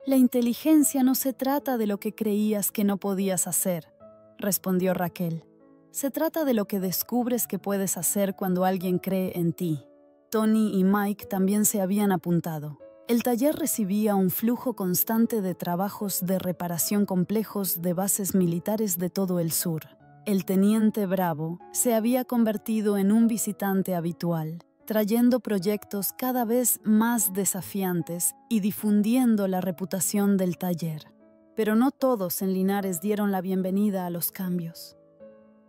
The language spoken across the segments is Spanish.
La inteligencia no se trata de lo que creías que no podías hacer, respondió Raquel. Se trata de lo que descubres que puedes hacer cuando alguien cree en ti. Tony y Mike también se habían apuntado. El taller recibía un flujo constante de trabajos de reparación complejos de bases militares de todo el sur. El teniente Bravo se había convertido en un visitante habitual, trayendo proyectos cada vez más desafiantes y difundiendo la reputación del taller. Pero no todos en Linares dieron la bienvenida a los cambios.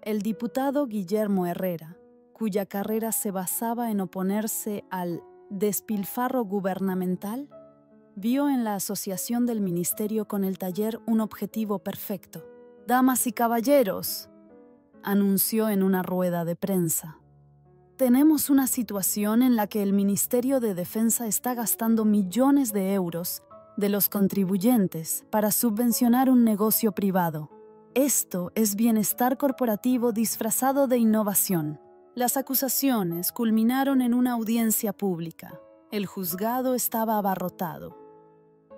El diputado Guillermo Herrera, cuya carrera se basaba en oponerse al despilfarro gubernamental, vio en la asociación del ministerio con el taller un objetivo perfecto. «Damas y caballeros», anunció en una rueda de prensa, «tenemos una situación en la que el Ministerio de Defensa está gastando millones de euros de los contribuyentes para subvencionar un negocio privado. Esto es bienestar corporativo disfrazado de innovación». Las acusaciones culminaron en una audiencia pública. El juzgado estaba abarrotado.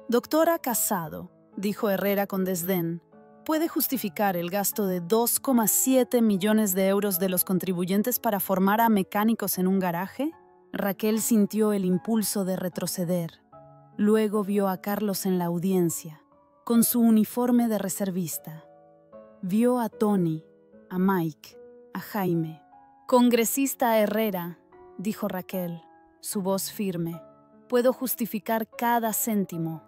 «Doctora Casado», dijo Herrera con desdén, ¿puede justificar el gasto de 2,7 millones de euros de los contribuyentes para formar a mecánicos en un garaje? Raquel sintió el impulso de retroceder. Luego vio a Carlos en la audiencia, con su uniforme de reservista. Vio a Tony, a Mike, a Jaime. «Congresista Herrera», dijo Raquel, su voz firme, «puedo justificar cada céntimo,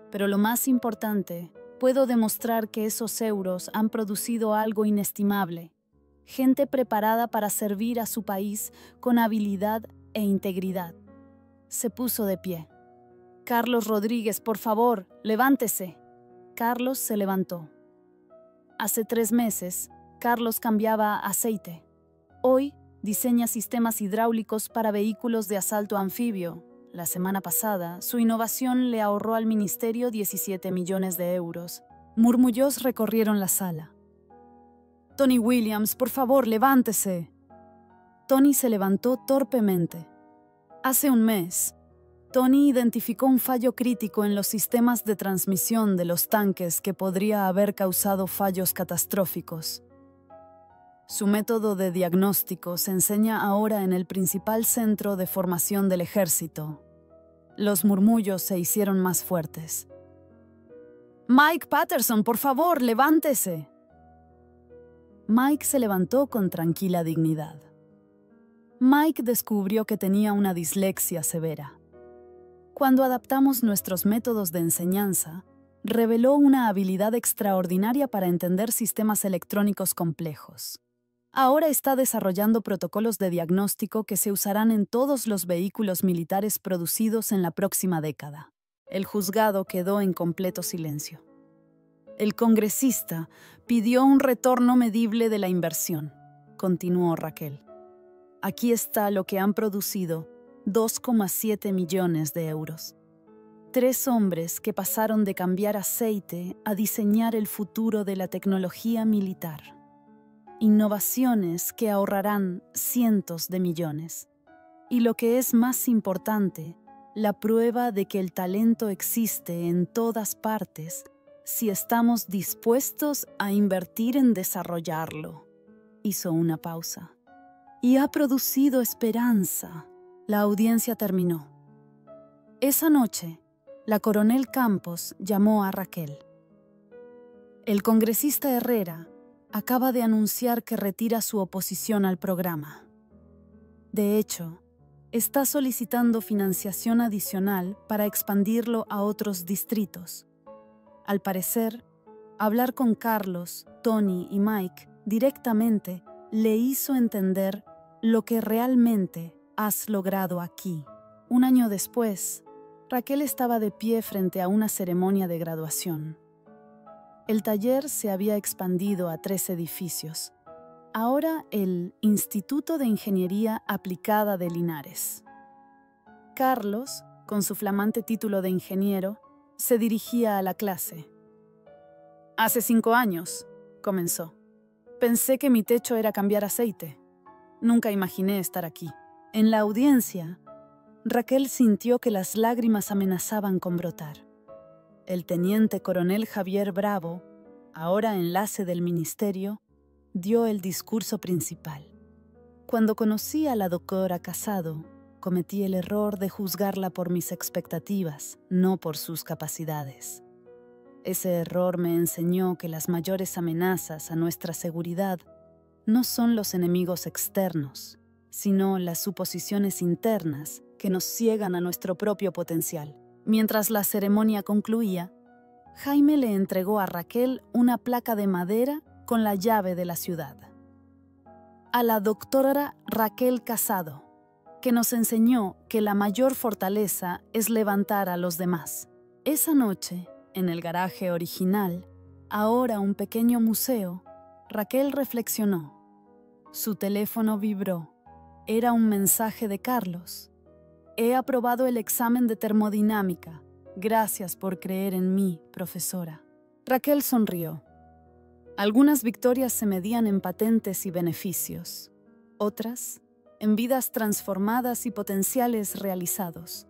pero lo más importante, puedo demostrar que esos euros han producido algo inestimable, gente preparada para servir a su país con habilidad e integridad». Se puso de pie. «Carlos Rodríguez, por favor, levántese». Carlos se levantó. Hace 3 meses, Carlos cambiaba aceite. Hoy diseña sistemas hidráulicos para vehículos de asalto anfibio. La semana pasada, su innovación le ahorró al ministerio 17 millones de euros. Murmullos recorrieron la sala. «Tony Williams, por favor, levántese». Tony se levantó torpemente. Hace un mes, Tony identificó un fallo crítico en los sistemas de transmisión de los tanques que podría haber causado fallos catastróficos. Su método de diagnóstico se enseña ahora en el principal centro de formación del ejército. Los murmullos se hicieron más fuertes. «Mike Patterson, por favor, levántese». Mike se levantó con tranquila dignidad. Mike descubrió que tenía una dislexia severa. Cuando adaptamos nuestros métodos de enseñanza, reveló una habilidad extraordinaria para entender sistemas electrónicos complejos. Ahora está desarrollando protocolos de diagnóstico que se usarán en todos los vehículos militares producidos en la próxima década. El juzgado quedó en completo silencio. El congresista pidió un retorno medible de la inversión, continuó Raquel. Aquí está lo que han producido: 2,7 millones de euros. 3 hombres que pasaron de cambiar aceite a diseñar el futuro de la tecnología militar. Innovaciones que ahorrarán cientos de millones. Y lo que es más importante, la prueba de que el talento existe en todas partes si estamos dispuestos a invertir en desarrollarlo. Hizo una pausa. Y ha producido esperanza. La audiencia terminó. Esa noche, la coronel Campos llamó a Raquel. El congresista Herrera acaba de anunciar que retira su oposición al programa. De hecho, está solicitando financiación adicional para expandirlo a otros distritos. Al parecer, hablar con Carlos, Tony y Mike directamente le hizo entender lo que realmente has logrado aquí. Un año después, Raquel estaba de pie frente a una ceremonia de graduación. El taller se había expandido a 3 edificios. Ahora el Instituto de Ingeniería Aplicada de Linares. Carlos, con su flamante título de ingeniero, se dirigía a la clase. «Hace 5 años», comenzó, «pensé que mi techo era cambiar aceite. Nunca imaginé estar aquí». En la audiencia, Raquel sintió que las lágrimas amenazaban con brotar. El teniente coronel Javier Bravo, ahora enlace del ministerio, dio el discurso principal. Cuando conocí a la doctora Casado, cometí el error de juzgarla por mis expectativas, no por sus capacidades. Ese error me enseñó que las mayores amenazas a nuestra seguridad no son los enemigos externos, sino las suposiciones internas que nos ciegan a nuestro propio potencial. Mientras la ceremonia concluía, Jaime le entregó a Raquel una placa de madera con la llave de la ciudad. A la doctora Raquel Casado, que nos enseñó que la mayor fortaleza es levantar a los demás. Esa noche, en el garaje original, ahora un pequeño museo, Raquel reflexionó. Su teléfono vibró. Era un mensaje de Carlos. He aprobado el examen de termodinámica. Gracias por creer en mí, profesora. Raquel sonrió. Algunas victorias se medían en patentes y beneficios. Otras, en vidas transformadas y potenciales realizados.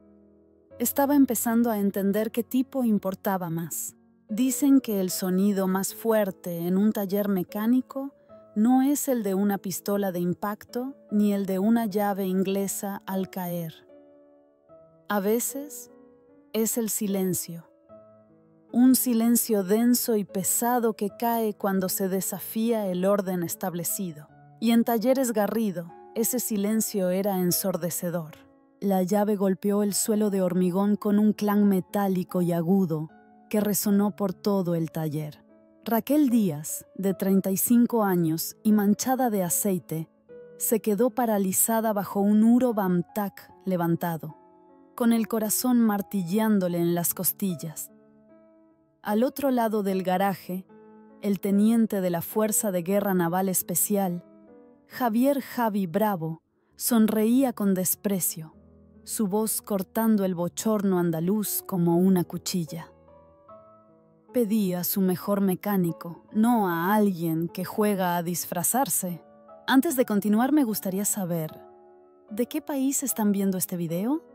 Estaba empezando a entender qué tipo importaba más. Dicen que el sonido más fuerte en un taller mecánico no es el de una pistola de impacto ni el de una llave inglesa al caer. A veces es el silencio. Un silencio denso y pesado que cae cuando se desafía el orden establecido. Y en Talleres Garrido, ese silencio era ensordecedor. La llave golpeó el suelo de hormigón con un clan metálico y agudo que resonó por todo el taller. Raquel Díaz, de 35 años y manchada de aceite, se quedó paralizada bajo un Uro Bamtac levantado, con el corazón martilleándole en las costillas. Al otro lado del garaje, el teniente de la Fuerza de Guerra Naval Especial, Javier Javi Bravo, sonreía con desprecio, su voz cortando el bochorno andaluz como una cuchilla. Pedí a su mejor mecánico, no a alguien que juega a disfrazarse. Antes de continuar, me gustaría saber, ¿de qué país están viendo este video?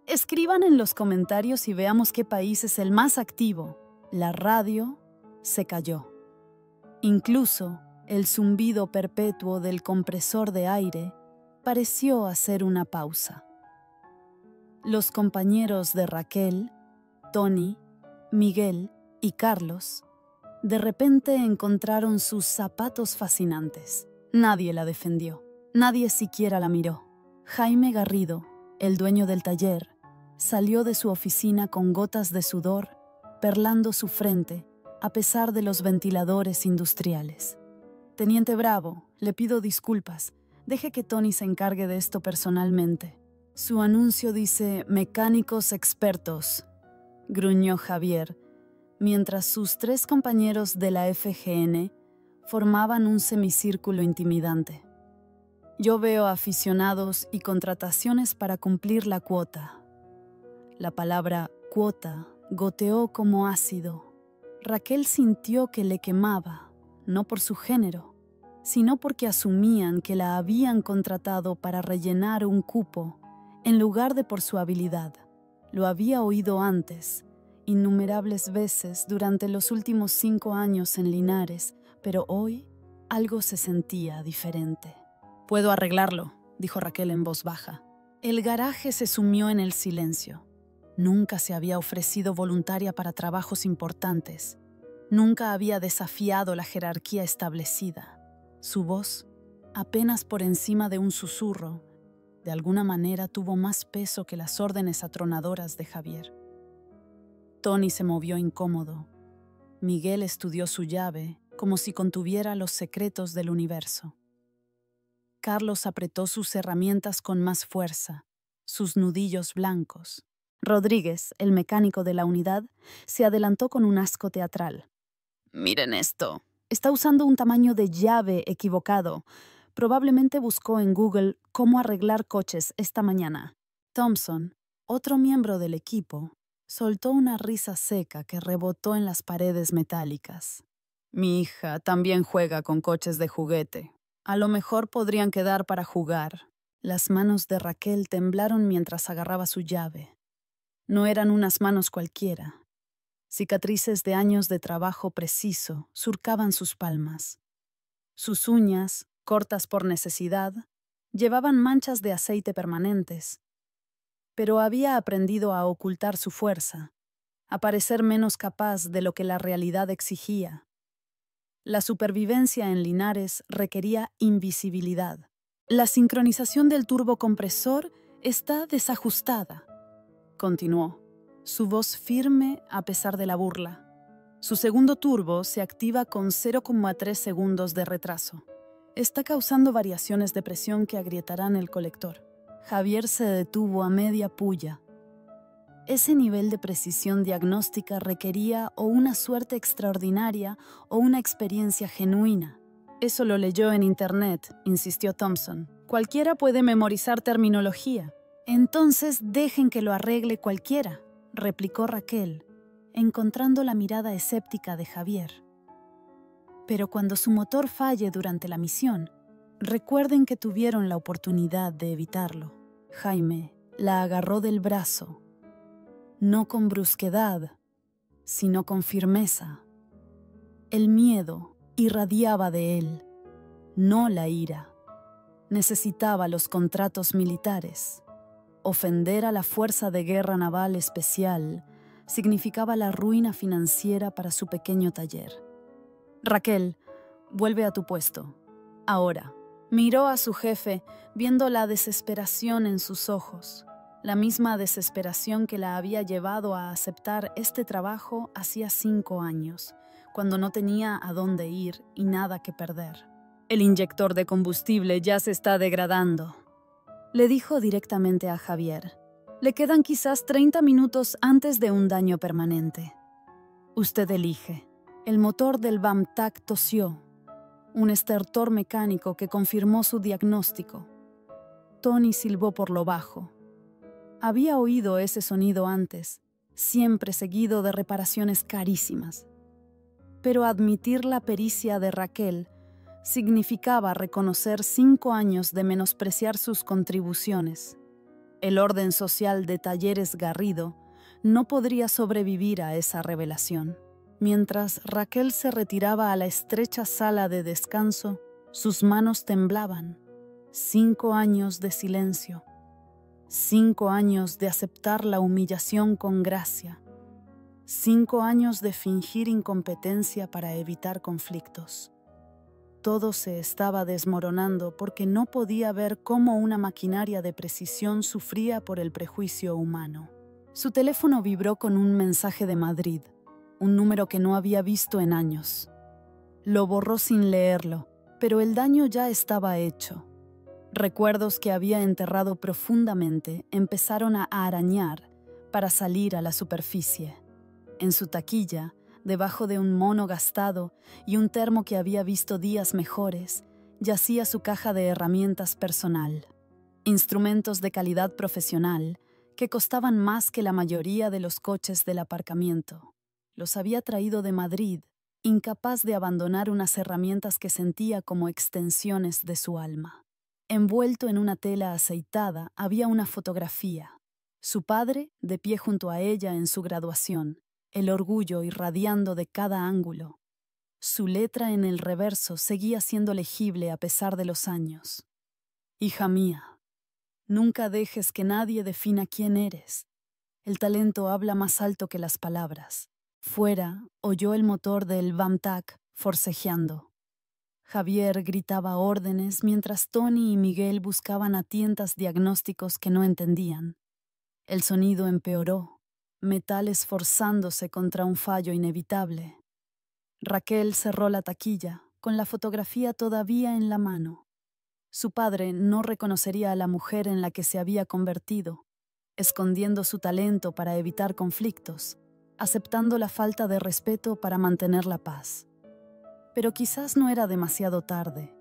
Escriban en los comentarios y veamos qué país es el más activo. La radio se cayó. Incluso el zumbido perpetuo del compresor de aire pareció hacer una pausa. Los compañeros de Raquel, Tony, Miguel y Carlos, de repente encontraron sus zapatos fascinantes. Nadie la defendió. Nadie siquiera la miró. Jaime Garrido, el dueño del taller, salió de su oficina con gotas de sudor, perlando su frente, a pesar de los ventiladores industriales. Teniente Bravo, le pido disculpas. Deje que Tony se encargue de esto personalmente. Su anuncio dice mecánicos expertos, gruñó Javier, mientras sus 3 compañeros de la FGN formaban un semicírculo intimidante. Yo veo aficionados y contrataciones para cumplir la cuota. La palabra cuota goteó como ácido. Raquel sintió que le quemaba, no por su género, sino porque asumían que la habían contratado para rellenar un cupo en lugar de por su habilidad. Lo había oído antes, innumerables veces durante los últimos 5 años en Linares, pero hoy algo se sentía diferente. «Puedo arreglarlo», dijo Raquel en voz baja. El garaje se sumió en el silencio. Nunca se había ofrecido voluntaria para trabajos importantes. Nunca había desafiado la jerarquía establecida. Su voz, apenas por encima de un susurro, de alguna manera tuvo más peso que las órdenes atronadoras de Javier. Tony se movió incómodo. Miguel estudió su llave como si contuviera los secretos del universo. Carlos apretó sus herramientas con más fuerza, sus nudillos blancos. Rodríguez, el mecánico de la unidad, se adelantó con un asco teatral. «Miren esto. Está usando un tamaño de llave equivocado. Probablemente buscó en Google cómo arreglar coches esta mañana». Thompson, otro miembro del equipo, soltó una risa seca que rebotó en las paredes metálicas. «Mi hija también juega con coches de juguete. A lo mejor podrían quedar para jugar». Las manos de Raquel temblaron mientras agarraba su llave. No eran unas manos cualquiera. Cicatrices de años de trabajo preciso surcaban sus palmas. Sus uñas, cortas por necesidad, llevaban manchas de aceite permanentes. Pero había aprendido a ocultar su fuerza, a parecer menos capaz de lo que la realidad exigía. La supervivencia en Linares requería invisibilidad. La sincronización del turbocompresor está desajustada, continuó, su voz firme a pesar de la burla. Su segundo turbo se activa con 0,3 segundos de retraso. Está causando variaciones de presión que agrietarán el colector. Javier se detuvo a media puya. Ese nivel de precisión diagnóstica requería o una suerte extraordinaria o una experiencia genuina. Eso lo leyó en internet, insistió Thompson. Cualquiera puede memorizar terminología. Entonces dejen que lo arregle cualquiera, replicó Raquel, encontrando la mirada escéptica de Javier. Pero cuando su motor falle durante la misión, recuerden que tuvieron la oportunidad de evitarlo. Jaime la agarró del brazo, no con brusquedad, sino con firmeza. El miedo irradiaba de él, no la ira. Necesitaba los contratos militares. Ofender a la Fuerza de Guerra Naval Especial significaba la ruina financiera para su pequeño taller. Raquel, vuelve a tu puesto. Ahora. Miró a su jefe, viendo la desesperación en sus ojos, la misma desesperación que la había llevado a aceptar este trabajo hacía 5 años, cuando no tenía a dónde ir y nada que perder. El inyector de combustible ya se está degradando, le dijo directamente a Javier. Le quedan quizás 30 minutos antes de un daño permanente. Usted elige. El motor del BAMTAC tosió, un estertor mecánico que confirmó su diagnóstico. Tony silbó por lo bajo. Había oído ese sonido antes, siempre seguido de reparaciones carísimas. Pero admitir la pericia de Raquel significaba reconocer 5 años de menospreciar sus contribuciones. El orden social de Talleres Garrido no podría sobrevivir a esa revelación. Mientras Raquel se retiraba a la estrecha sala de descanso, sus manos temblaban. 5 años de silencio. 5 años de aceptar la humillación con gracia. 5 años de fingir incompetencia para evitar conflictos. Todo se estaba desmoronando porque no podía ver cómo una maquinaria de precisión sufría por el prejuicio humano. Su teléfono vibró con un mensaje de Madrid, un número que no había visto en años. Lo borró sin leerlo, pero el daño ya estaba hecho. Recuerdos que había enterrado profundamente empezaron a arañar para salir a la superficie. En su taquilla, debajo de un mono gastado y un termo que había visto días mejores, yacía su caja de herramientas personal. Instrumentos de calidad profesional que costaban más que la mayoría de los coches del aparcamiento. Los había traído de Madrid, incapaz de abandonar unas herramientas que sentía como extensiones de su alma. Envuelto en una tela aceitada había una fotografía. Su padre, de pie junto a ella en su graduación, el orgullo irradiando de cada ángulo. Su letra en el reverso seguía siendo legible a pesar de los años. Hija mía, nunca dejes que nadie defina quién eres. El talento habla más alto que las palabras. Fuera, oyó el motor del BAMTAC forcejeando. Javier gritaba órdenes mientras Tony y Miguel buscaban a tientas diagnósticos que no entendían. El sonido empeoró, metal esforzándose contra un fallo inevitable. Raquel cerró la taquilla, con la fotografía todavía en la mano. Su padre no reconocería a la mujer en la que se había convertido, escondiendo su talento para evitar conflictos, aceptando la falta de respeto para mantener la paz. Pero quizás no era demasiado tarde.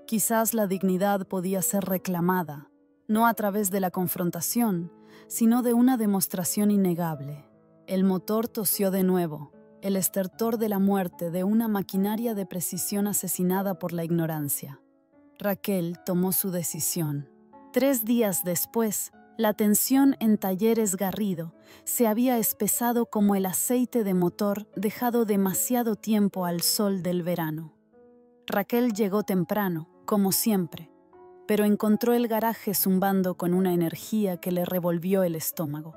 Quizás la dignidad podía ser reclamada, no a través de la confrontación, sino de una demostración innegable. El motor tosió de nuevo, el estertor de la muerte de una maquinaria de precisión asesinada por la ignorancia. Raquel tomó su decisión. 3 días después, La tensión en Talleres Garrido se había espesado como el aceite de motor dejado demasiado tiempo al sol del verano. Raquel llegó temprano, como siempre, pero encontró el garaje zumbando con una energía que le revolvió el estómago.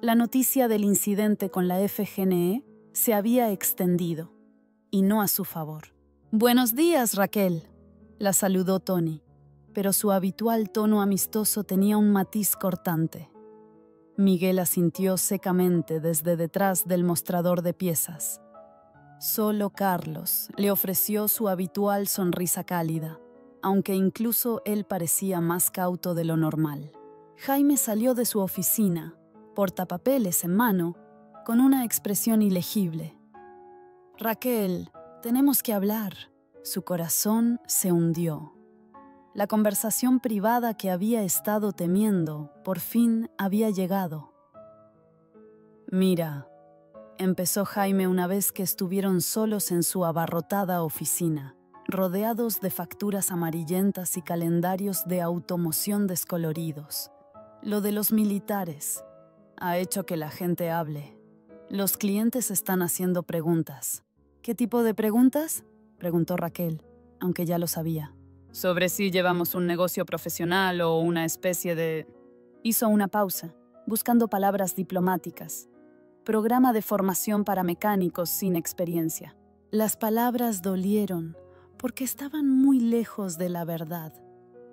La noticia del incidente con la FGNE se había extendido, y no a su favor. «Buenos días, Raquel», la saludó Tony, pero su habitual tono amistoso tenía un matiz cortante. Miguel asintió secamente desde detrás del mostrador de piezas. Solo Carlos le ofreció su habitual sonrisa cálida, aunque incluso él parecía más cauto de lo normal. Jaime salió de su oficina, portapapeles en mano, con una expresión ilegible. «Raquel, tenemos que hablar». Su corazón se hundió. La conversación privada que había estado temiendo, por fin había llegado. «Mira», empezó Jaime una vez que estuvieron solos en su abarrotada oficina, rodeados de facturas amarillentas y calendarios de automoción descoloridos. «Lo de los militares ha hecho que la gente hable. Los clientes están haciendo preguntas». «¿Qué tipo de preguntas?», preguntó Raquel, aunque ya lo sabía. «Sobre si llevamos un negocio profesional o una especie de...». Hizo una pausa, buscando palabras diplomáticas. «Programa de formación para mecánicos sin experiencia». Las palabras dolieron, porque estaban muy lejos de la verdad.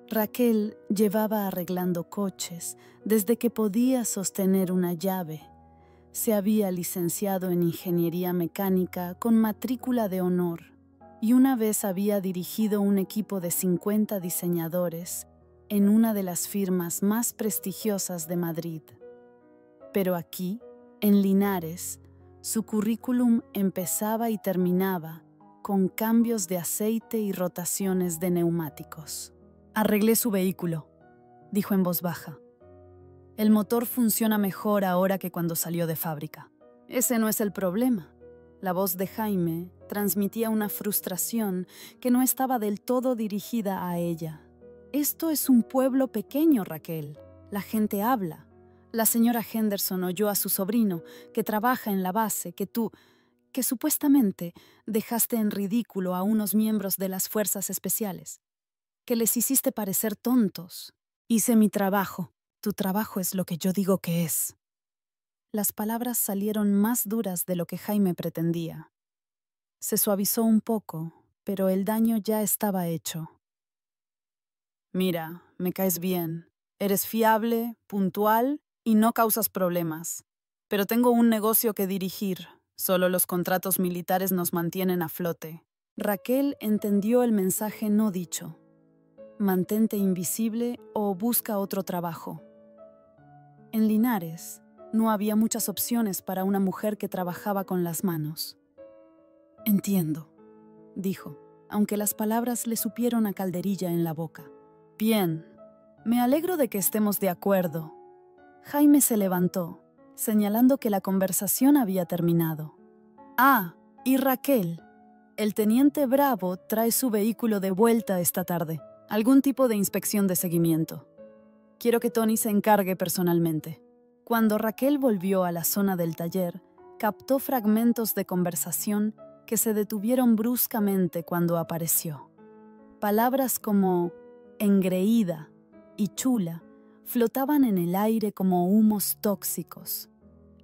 Raquel llevaba arreglando coches desde que podía sostener una llave. Se había licenciado en ingeniería mecánica con matrícula de honor y una vez había dirigido un equipo de 50 diseñadores en una de las firmas más prestigiosas de Madrid. Pero aquí, en Linares, su currículum empezaba y terminaba con cambios de aceite y rotaciones de neumáticos. «Arreglé su vehículo», dijo en voz baja. «El motor funciona mejor ahora que cuando salió de fábrica». «Ese no es el problema». La voz de Jaime transmitía una frustración que no estaba del todo dirigida a ella. «Esto es un pueblo pequeño, Raquel. La gente habla. La señora Henderson oyó a su sobrino, que trabaja en la base, que supuestamente dejaste en ridículo a unos miembros de las fuerzas especiales, que les hiciste parecer tontos. Hice mi trabajo. Tu trabajo es lo que yo digo que es». Las palabras salieron más duras de lo que Jaime pretendía. Se suavizó un poco, pero el daño ya estaba hecho. «Mira, me caes bien. Eres fiable, puntual y no causas problemas. Pero tengo un negocio que dirigir. Solo los contratos militares nos mantienen a flote». Raquel entendió el mensaje no dicho. «Mantente invisible o busca otro trabajo». En Linares no había muchas opciones para una mujer que trabajaba con las manos. «Entiendo», dijo, aunque las palabras le supieron a calderilla en la boca. «Bien, me alegro de que estemos de acuerdo». Jaime se levantó, señalando que la conversación había terminado. «Ah, y Raquel, el teniente Bravo trae su vehículo de vuelta esta tarde. Algún tipo de inspección de seguimiento. Quiero que Tony se encargue personalmente». Cuando Raquel volvió a la zona del taller, captó fragmentos de conversación que se detuvieron bruscamente cuando apareció. Palabras como engreída y chula flotaban en el aire como humos tóxicos.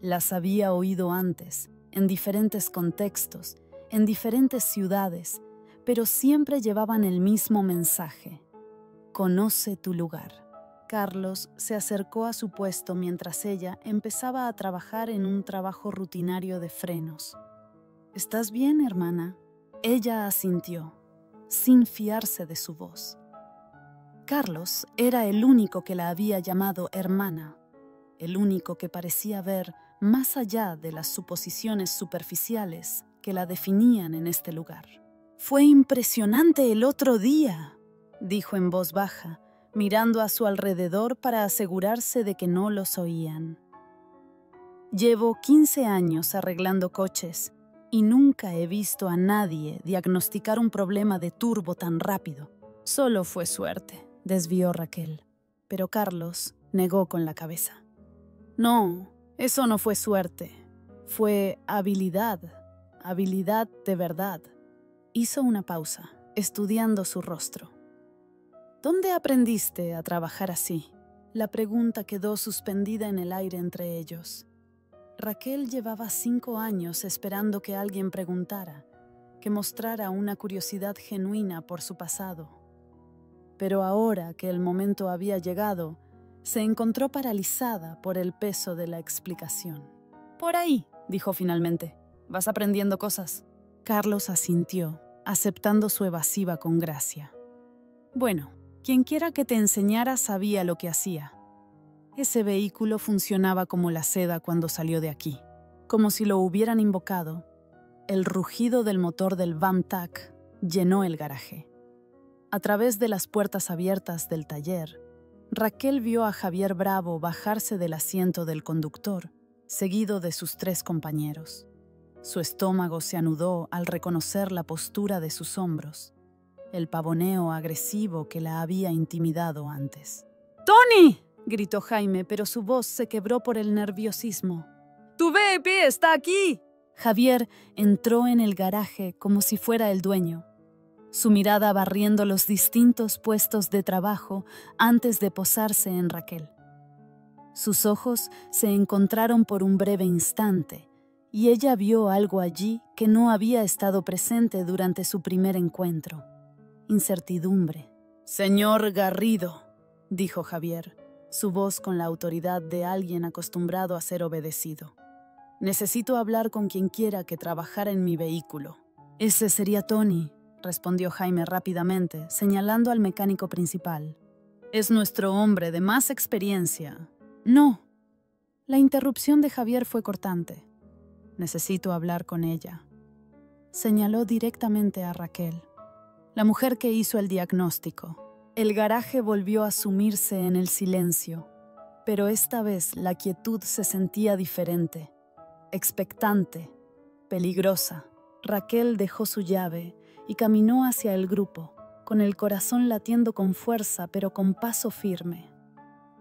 Las había oído antes, en diferentes contextos, en diferentes ciudades, pero siempre llevaban el mismo mensaje: conoce tu lugar. Carlos se acercó a su puesto mientras ella empezaba a trabajar en un trabajo rutinario de frenos. «¿Estás bien, hermana?». Ella asintió, sin fiarse de su voz. Carlos era el único que la había llamado hermana, el único que parecía ver más allá de las suposiciones superficiales que la definían en este lugar. «Fue impresionante el otro día», dijo en voz baja, mirando a su alrededor para asegurarse de que no los oían. «Llevo 15 años arreglando coches y nunca he visto a nadie diagnosticar un problema de turbo tan rápido. Solo fue suerte», desvió Raquel. Pero Carlos negó con la cabeza. No, eso no fue suerte. Fue habilidad. Habilidad de verdad. Hizo una pausa, estudiando su rostro. ¿Dónde aprendiste a trabajar así? La pregunta quedó suspendida en el aire entre ellos. Raquel llevaba 5 años esperando que alguien preguntara, que mostrara una curiosidad genuina por su pasado. Pero ahora que el momento había llegado, se encontró paralizada por el peso de la explicación. «Por ahí», dijo finalmente. «Vas aprendiendo cosas». Carlos asintió, aceptando su evasiva con gracia. «Bueno, quienquiera que te enseñara sabía lo que hacía. Ese vehículo funcionaba como la seda cuando salió de aquí, como si lo hubieran invocado. El rugido del motor del Vamtac llenó el garaje. A través de las puertas abiertas del taller, Raquel vio a Javier Bravo bajarse del asiento del conductor, seguido de sus 3 compañeros. Su estómago se anudó al reconocer la postura de sus hombros, el pavoneo agresivo que la había intimidado antes. «¡Tony!», gritó Jaime, pero su voz se quebró por el nerviosismo. «¡Tu VIP está aquí!». Javier entró en el garaje como si fuera el dueño, su mirada barriendo los distintos puestos de trabajo antes de posarse en Raquel. Sus ojos se encontraron por un breve instante y ella vio algo allí que no había estado presente durante su primer encuentro. Incertidumbre. «Señor Garrido», dijo Javier, su voz con la autoridad de alguien acostumbrado a ser obedecido. «Necesito hablar con quien quiera que trabajara en mi vehículo». «Ese sería Tony», respondió Jaime rápidamente, señalando al mecánico principal. «Es nuestro hombre de más experiencia». «No». La interrupción de Javier fue cortante. «Necesito hablar con ella». Señaló directamente a Raquel, la mujer que hizo el diagnóstico. El garaje volvió a sumirse en el silencio, pero esta vez la quietud se sentía diferente, expectante, peligrosa. Raquel dejó su llave y caminó hacia el grupo, con el corazón latiendo con fuerza pero con paso firme.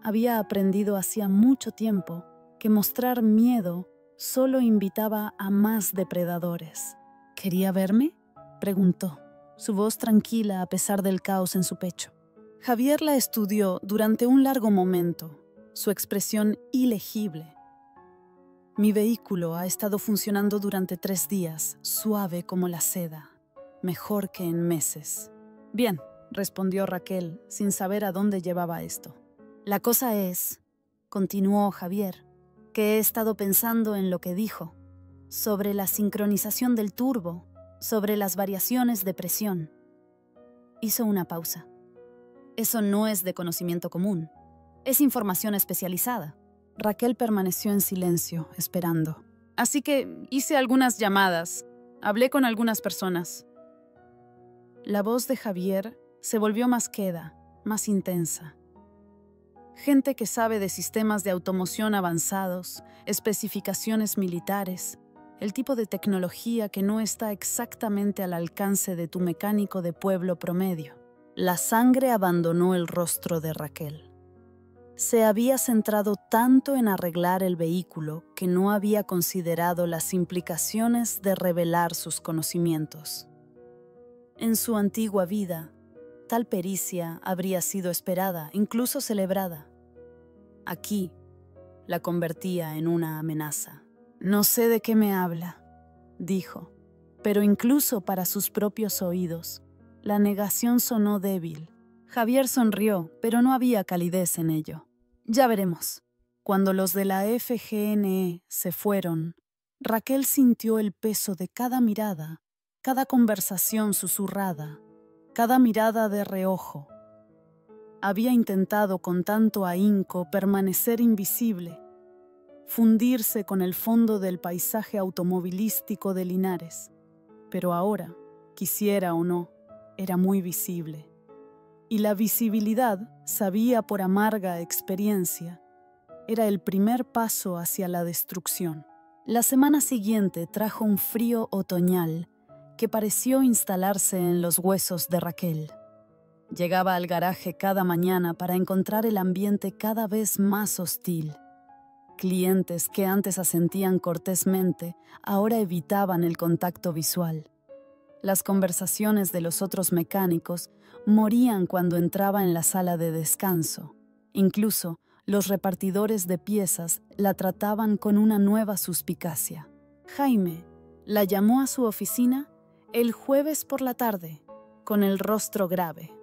Había aprendido hacía mucho tiempo que mostrar miedo solo invitaba a más depredadores. «¿Quería verme?», preguntó, su voz tranquila a pesar del caos en su pecho. Javier la estudió durante un largo momento, su expresión ilegible. «Mi vehículo ha estado funcionando durante 3 días, suave como la seda, mejor que en meses». «Bien», respondió Raquel, sin saber a dónde llevaba esto. «La cosa es», continuó Javier, «que he estado pensando en lo que dijo, sobre la sincronización del turbo, sobre las variaciones de presión». Hizo una pausa. «Eso no es de conocimiento común. Es información especializada». Raquel permaneció en silencio, esperando. «Así que hice algunas llamadas. Hablé con algunas personas». La voz de Javier se volvió más queda, más intensa. «Gente que sabe de sistemas de automoción avanzados, especificaciones militares, el tipo de tecnología que no está exactamente al alcance de tu mecánico de pueblo promedio». La sangre abandonó el rostro de Raquel. Se había centrado tanto en arreglar el vehículo que no había considerado las implicaciones de revelar sus conocimientos. En su antigua vida, tal pericia habría sido esperada, incluso celebrada. Aquí, la convertía en una amenaza. «No sé de qué me habla», dijo, pero incluso para sus propios oídos, la negación sonó débil. Javier sonrió, pero no había calidez en ello. «Ya veremos». Cuando los de la FGNE se fueron, Raquel sintió el peso de cada mirada, cada conversación susurrada, cada mirada de reojo. Había intentado con tanto ahínco permanecer invisible, fundirse con el fondo del paisaje automovilístico de Linares, pero ahora, quisiera o no, era muy visible. Y la visibilidad, sabía por amarga experiencia, era el primer paso hacia la destrucción. La semana siguiente trajo un frío otoñal que pareció instalarse en los huesos de Raquel. Llegaba al garaje cada mañana para encontrar el ambiente cada vez más hostil. Clientes que antes asentían cortésmente, ahora evitaban el contacto visual. Las conversaciones de los otros mecánicos morían cuando entraba en la sala de descanso. Incluso los repartidores de piezas la trataban con una nueva suspicacia. Jaime la llamó a su oficina el jueves por la tarde, con el rostro grave.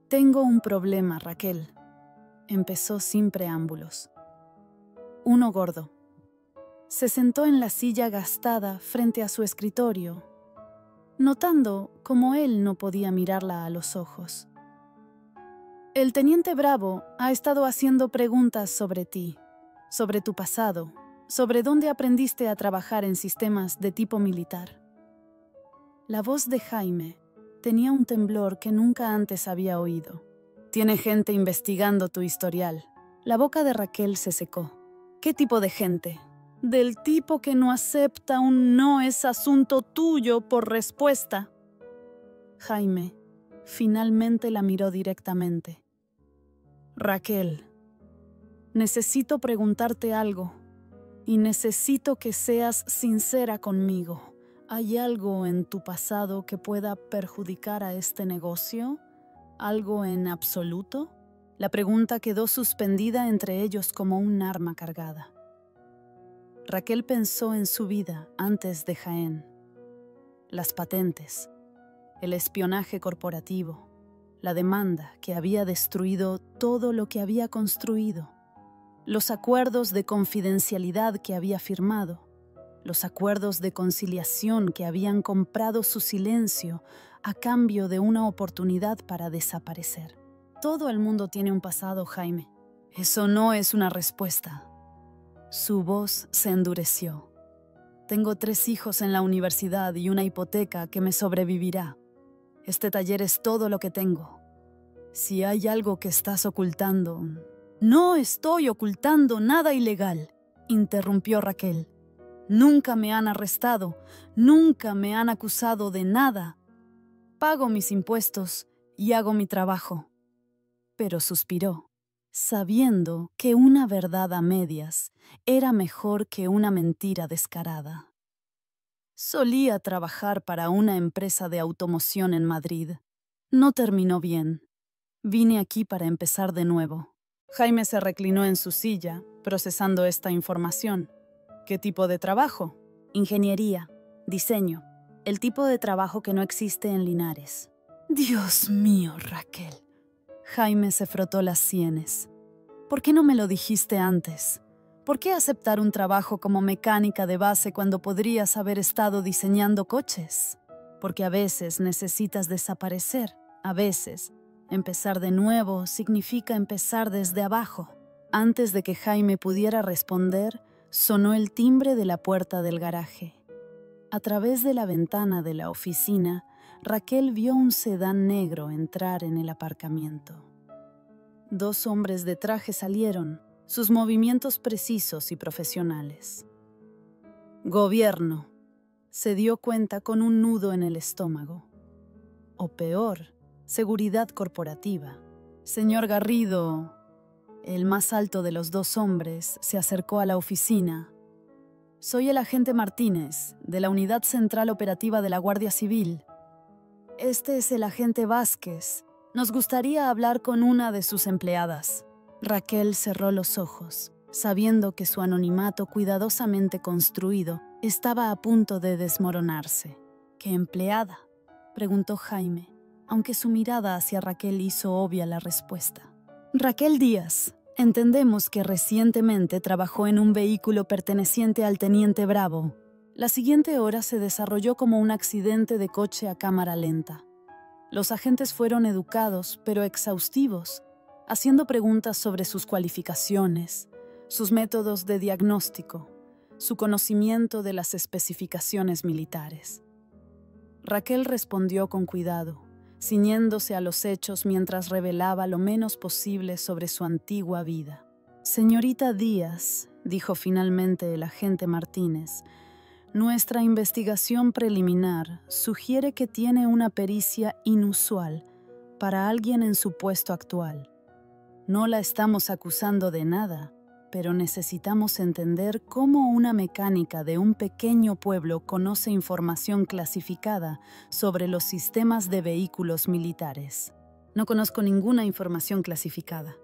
«Tengo un problema, Raquel», empezó sin preámbulos. Uno gordo. Se sentó en la silla gastada frente a su escritorio, notando cómo él no podía mirarla a los ojos. «El teniente Bravo ha estado haciendo preguntas sobre ti, sobre tu pasado, sobre dónde aprendiste a trabajar en sistemas de tipo militar». La voz de Jaime tenía un temblor que nunca antes había oído. «Tiene gente investigando tu historial». La boca de Raquel se secó. «¿Qué tipo de gente?» «Del tipo que no acepta un no es asunto tuyo por respuesta». Jaime finalmente la miró directamente. «Raquel, necesito preguntarte algo y necesito que seas sincera conmigo. ¿Hay algo en tu pasado que pueda perjudicar a este negocio? ¿Algo en absoluto?». La pregunta quedó suspendida entre ellos como un arma cargada. Raquel pensó en su vida antes de Jaén. Las patentes, el espionaje corporativo, la demanda que había destruido todo lo que había construido, los acuerdos de confidencialidad que había firmado, los acuerdos de conciliación que habían comprado su silencio a cambio de una oportunidad para desaparecer. Todo el mundo tiene un pasado, Jaime. Eso no es una respuesta. Su voz se endureció. Tengo 3 hijos en la universidad y una hipoteca que me sobrevivirá. Este taller es todo lo que tengo. Si hay algo que estás ocultando... «No estoy ocultando nada ilegal», interrumpió Raquel. «Nunca me han arrestado, nunca me han acusado de nada. Pago mis impuestos y hago mi trabajo». Pero suspiró, sabiendo que una verdad a medias era mejor que una mentira descarada. «Solía trabajar para una empresa de automoción en Madrid. No terminó bien. Vine aquí para empezar de nuevo». Jaime se reclinó en su silla, procesando esta información. «¿Qué tipo de trabajo?» «Ingeniería, diseño, el tipo de trabajo que no existe en Linares». «Dios mío, Raquel». Jaime se frotó las sienes. «¿Por qué no me lo dijiste antes? ¿Por qué aceptar un trabajo como mecánica de base cuando podrías haber estado diseñando coches? Porque a veces necesitas desaparecer, a veces empezar de nuevo significa empezar desde abajo». Antes de que Jaime pudiera responder, sonó el timbre de la puerta del garaje. A través de la ventana de la oficina, Raquel vio un sedán negro entrar en el aparcamiento. 2 hombres de traje salieron, sus movimientos precisos y profesionales. «Gobierno», se dio cuenta con un nudo en el estómago. O peor, seguridad corporativa. «Señor Garrido». El más alto de los 2 hombres se acercó a la oficina. «Soy el agente Martínez, de la Unidad Central Operativa de la Guardia Civil. Este es el agente Vázquez. Nos gustaría hablar con una de sus empleadas». Raquel cerró los ojos, sabiendo que su anonimato cuidadosamente construido estaba a punto de desmoronarse. «¿Qué empleada?», preguntó Jaime, aunque su mirada hacia Raquel hizo obvia la respuesta. «Raquel Díaz. Entendemos que recientemente trabajó en un vehículo perteneciente al teniente Bravo». La siguiente hora se desarrolló como un accidente de coche a cámara lenta. Los agentes fueron educados, pero exhaustivos, haciendo preguntas sobre sus cualificaciones, sus métodos de diagnóstico, su conocimiento de las especificaciones militares. Raquel respondió con cuidado, ciñéndose a los hechos mientras revelaba lo menos posible sobre su antigua vida. «Señorita Díaz», dijo finalmente el agente Martínez, «nuestra investigación preliminar sugiere que tiene una pericia inusual para alguien en su puesto actual. No la estamos acusando de nada, pero necesitamos entender cómo una mecánica de un pequeño pueblo conoce información clasificada sobre los sistemas de vehículos militares. No conozco ninguna información clasificada,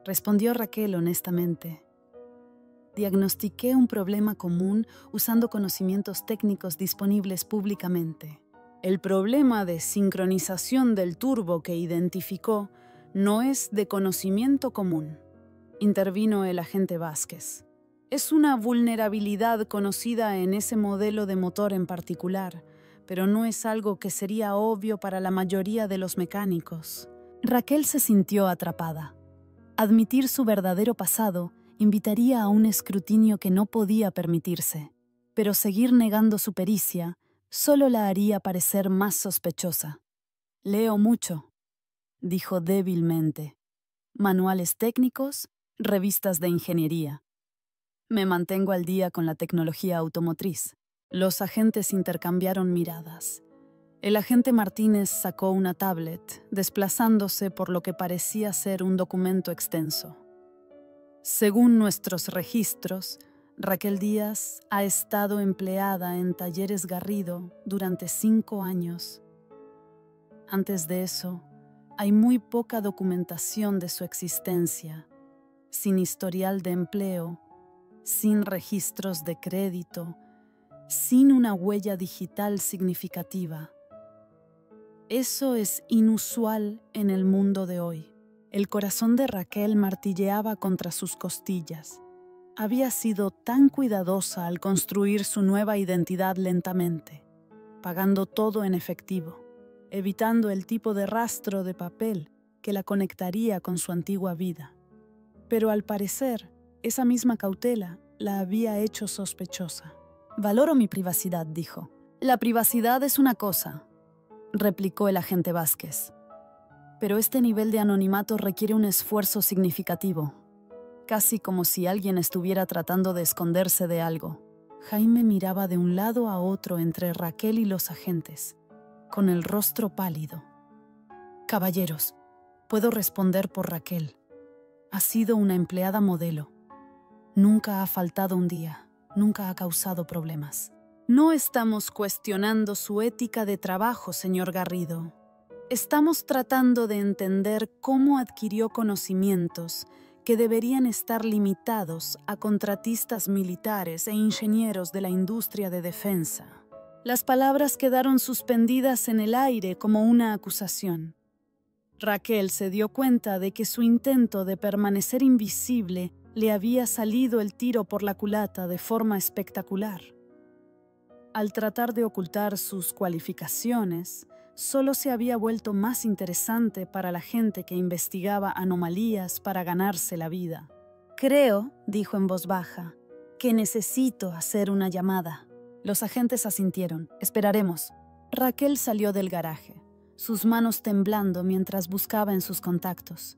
respondió Raquel honestamente. Diagnostiqué un problema común usando conocimientos técnicos disponibles públicamente. El problema de sincronización del turbo que identificó no es de conocimiento común, intervino el agente Vázquez. Es una vulnerabilidad conocida en ese modelo de motor en particular, pero no es algo que sería obvio para la mayoría de los mecánicos. Raquel se sintió atrapada. Admitir su verdadero pasado invitaría a un escrutinio que no podía permitirse, pero seguir negando su pericia solo la haría parecer más sospechosa. Leo mucho, dijo débilmente. Manuales técnicos, revistas de ingeniería. Me mantengo al día con la tecnología automotriz. Los agentes intercambiaron miradas. El agente Martínez sacó una tablet, desplazándose por lo que parecía ser un documento extenso. Según nuestros registros, Raquel Díaz ha estado empleada en Talleres Garrido durante 5 años. Antes de eso, hay muy poca documentación de su existencia, sin historial de empleo, sin registros de crédito, sin una huella digital significativa. Eso es inusual en el mundo de hoy. El corazón de Raquel martilleaba contra sus costillas. Había sido tan cuidadosa al construir su nueva identidad lentamente, pagando todo en efectivo, evitando el tipo de rastro de papel que la conectaría con su antigua vida. Pero al parecer, esa misma cautela la había hecho sospechosa. Valoro mi privacidad, dijo. La privacidad es una cosa, replicó el agente Vázquez. Pero este nivel de anonimato requiere un esfuerzo significativo, casi como si alguien estuviera tratando de esconderse de algo. Jaime miraba de un lado a otro entre Raquel y los agentes, con el rostro pálido. Caballeros, puedo responder por Raquel. Ha sido una empleada modelo. Nunca ha faltado un día, nunca ha causado problemas. No estamos cuestionando su ética de trabajo, señor Garrido. Estamos tratando de entender cómo adquirió conocimientos que deberían estar limitados a contratistas militares e ingenieros de la industria de defensa. Las palabras quedaron suspendidas en el aire como una acusación. Raquel se dio cuenta de que su intento de permanecer invisible le había salido el tiro por la culata de forma espectacular. Al tratar de ocultar sus cualificaciones, solo se había vuelto más interesante para la gente que investigaba anomalías para ganarse la vida. Creo, dijo en voz baja, que necesito hacer una llamada. Los agentes asintieron. Esperaremos. Raquel salió del garaje, sus manos temblando mientras buscaba en sus contactos.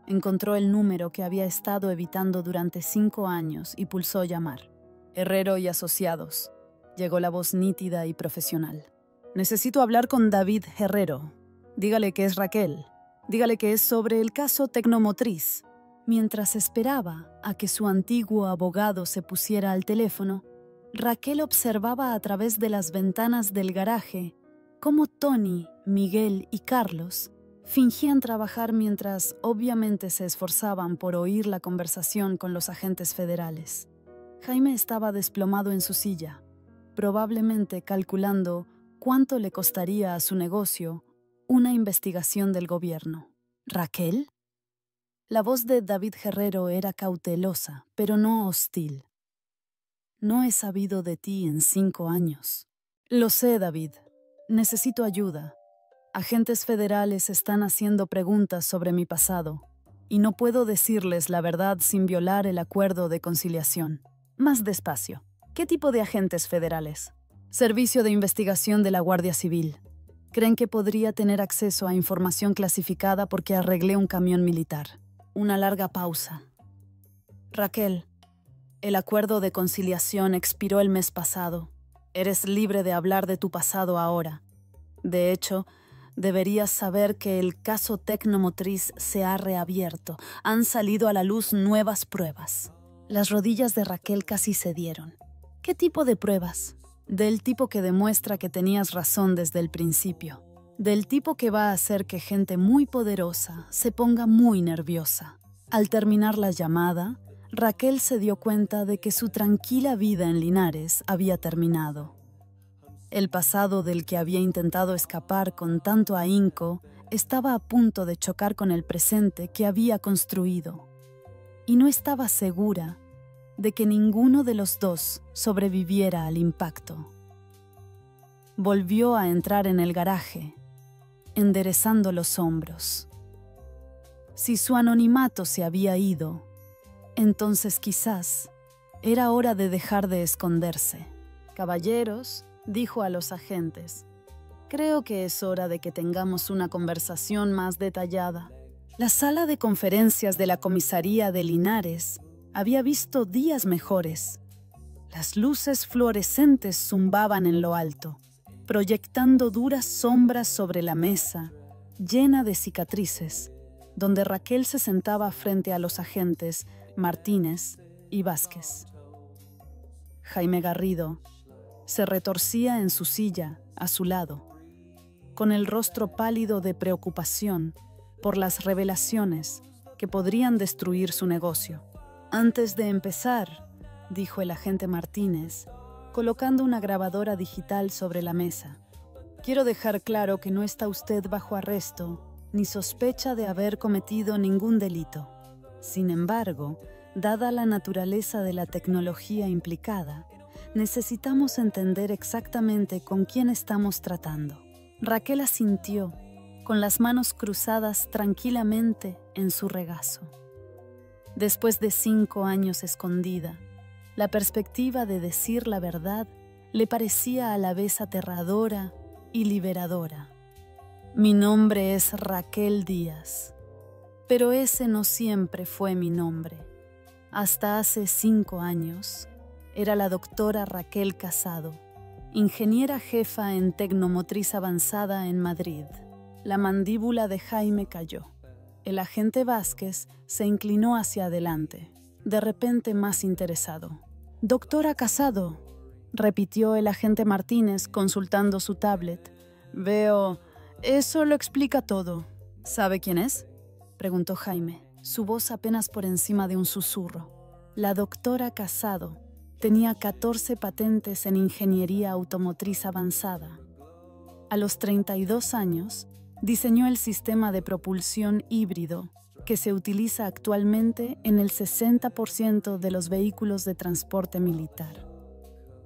Encontró el número que había estado evitando durante 5 años y pulsó llamar. Herrero y Asociados. Llegó la voz nítida y profesional. Necesito hablar con David Herrero. Dígale que es Raquel. Dígale que es sobre el caso Tecnomotriz. Mientras esperaba a que su antiguo abogado se pusiera al teléfono, Raquel observaba a través de las ventanas del garaje cómo Tony, Miguel y Carlos fingían trabajar mientras obviamente se esforzaban por oír la conversación con los agentes federales. Jaime estaba desplomado en su silla, probablemente calculando cuánto le costaría a su negocio una investigación del gobierno. ¿Raquel? La voz de David Herrero era cautelosa, pero no hostil. No he sabido de ti en 5 años. Lo sé, David. Necesito ayuda. Agentes federales están haciendo preguntas sobre mi pasado, y no puedo decirles la verdad sin violar el acuerdo de conciliación. Más despacio. ¿Qué tipo de agentes federales? Servicio de Investigación de la Guardia Civil. Creen que podría tener acceso a información clasificada porque arreglé un camión militar. Una larga pausa. Raquel, el acuerdo de conciliación expiró el mes pasado. Eres libre de hablar de tu pasado ahora. De hecho, Deberías saber que el caso Tecnomotriz se ha reabierto. Han salido a la luz nuevas pruebas. Las rodillas de Raquel casi cedieron. ¿Qué tipo de pruebas? Del tipo que demuestra que tenías razón desde el principio. Del tipo que va a hacer que gente muy poderosa se ponga muy nerviosa. Al terminar la llamada, Raquel se dio cuenta de que su tranquila vida en Linares había terminado. El pasado del que había intentado escapar con tanto ahínco estaba a punto de chocar con el presente que había construido. Y no estaba segura de que ninguno de los dos sobreviviera al impacto. Volvió a entrar en el garaje, enderezando los hombros. Si su anonimato se había ido, entonces quizás era hora de dejar de esconderse. «Caballeros», dijo a los agentes, «creo que es hora de que tengamos una conversación más detallada». La sala de conferencias de la comisaría de Linares había visto días mejores. Las luces fluorescentes zumbaban en lo alto, proyectando duras sombras sobre la mesa, llena de cicatrices, donde Raquel se sentaba frente a los agentes Martínez y Vázquez. Jaime Garrido se retorcía en su silla a su lado, con el rostro pálido de preocupación por las revelaciones que podrían destruir su negocio. «Antes de empezar», dijo el agente Martínez, colocando una grabadora digital sobre la mesa, «quiero dejar claro que no está usted bajo arresto ni sospecha de haber cometido ningún delito. Sin embargo, dada la naturaleza de la tecnología implicada, necesitamos entender exactamente con quién estamos tratando». Raquel asintió, con las manos cruzadas tranquilamente en su regazo. Después de 5 años escondida, la perspectiva de decir la verdad le parecía a la vez aterradora y liberadora. «Mi nombre es Raquel Díaz, pero ese no siempre fue mi nombre. Hasta hace 5 años era la doctora Raquel Casado, ingeniera jefa en Tecnomotriz Avanzada en Madrid». La mandíbula de Jaime cayó. El agente Vázquez se inclinó hacia adelante, de repente más interesado. «Doctora Casado», repitió el agente Martínez consultando su tablet. «Veo, eso lo explica todo». «¿Sabe quién es?», preguntó Jaime, su voz apenas por encima de un susurro. La doctora Casado tenía 14 patentes en ingeniería automotriz avanzada. A los 32 años, diseñó el sistema de propulsión híbrido que se utiliza actualmente en el 60% de los vehículos de transporte militar.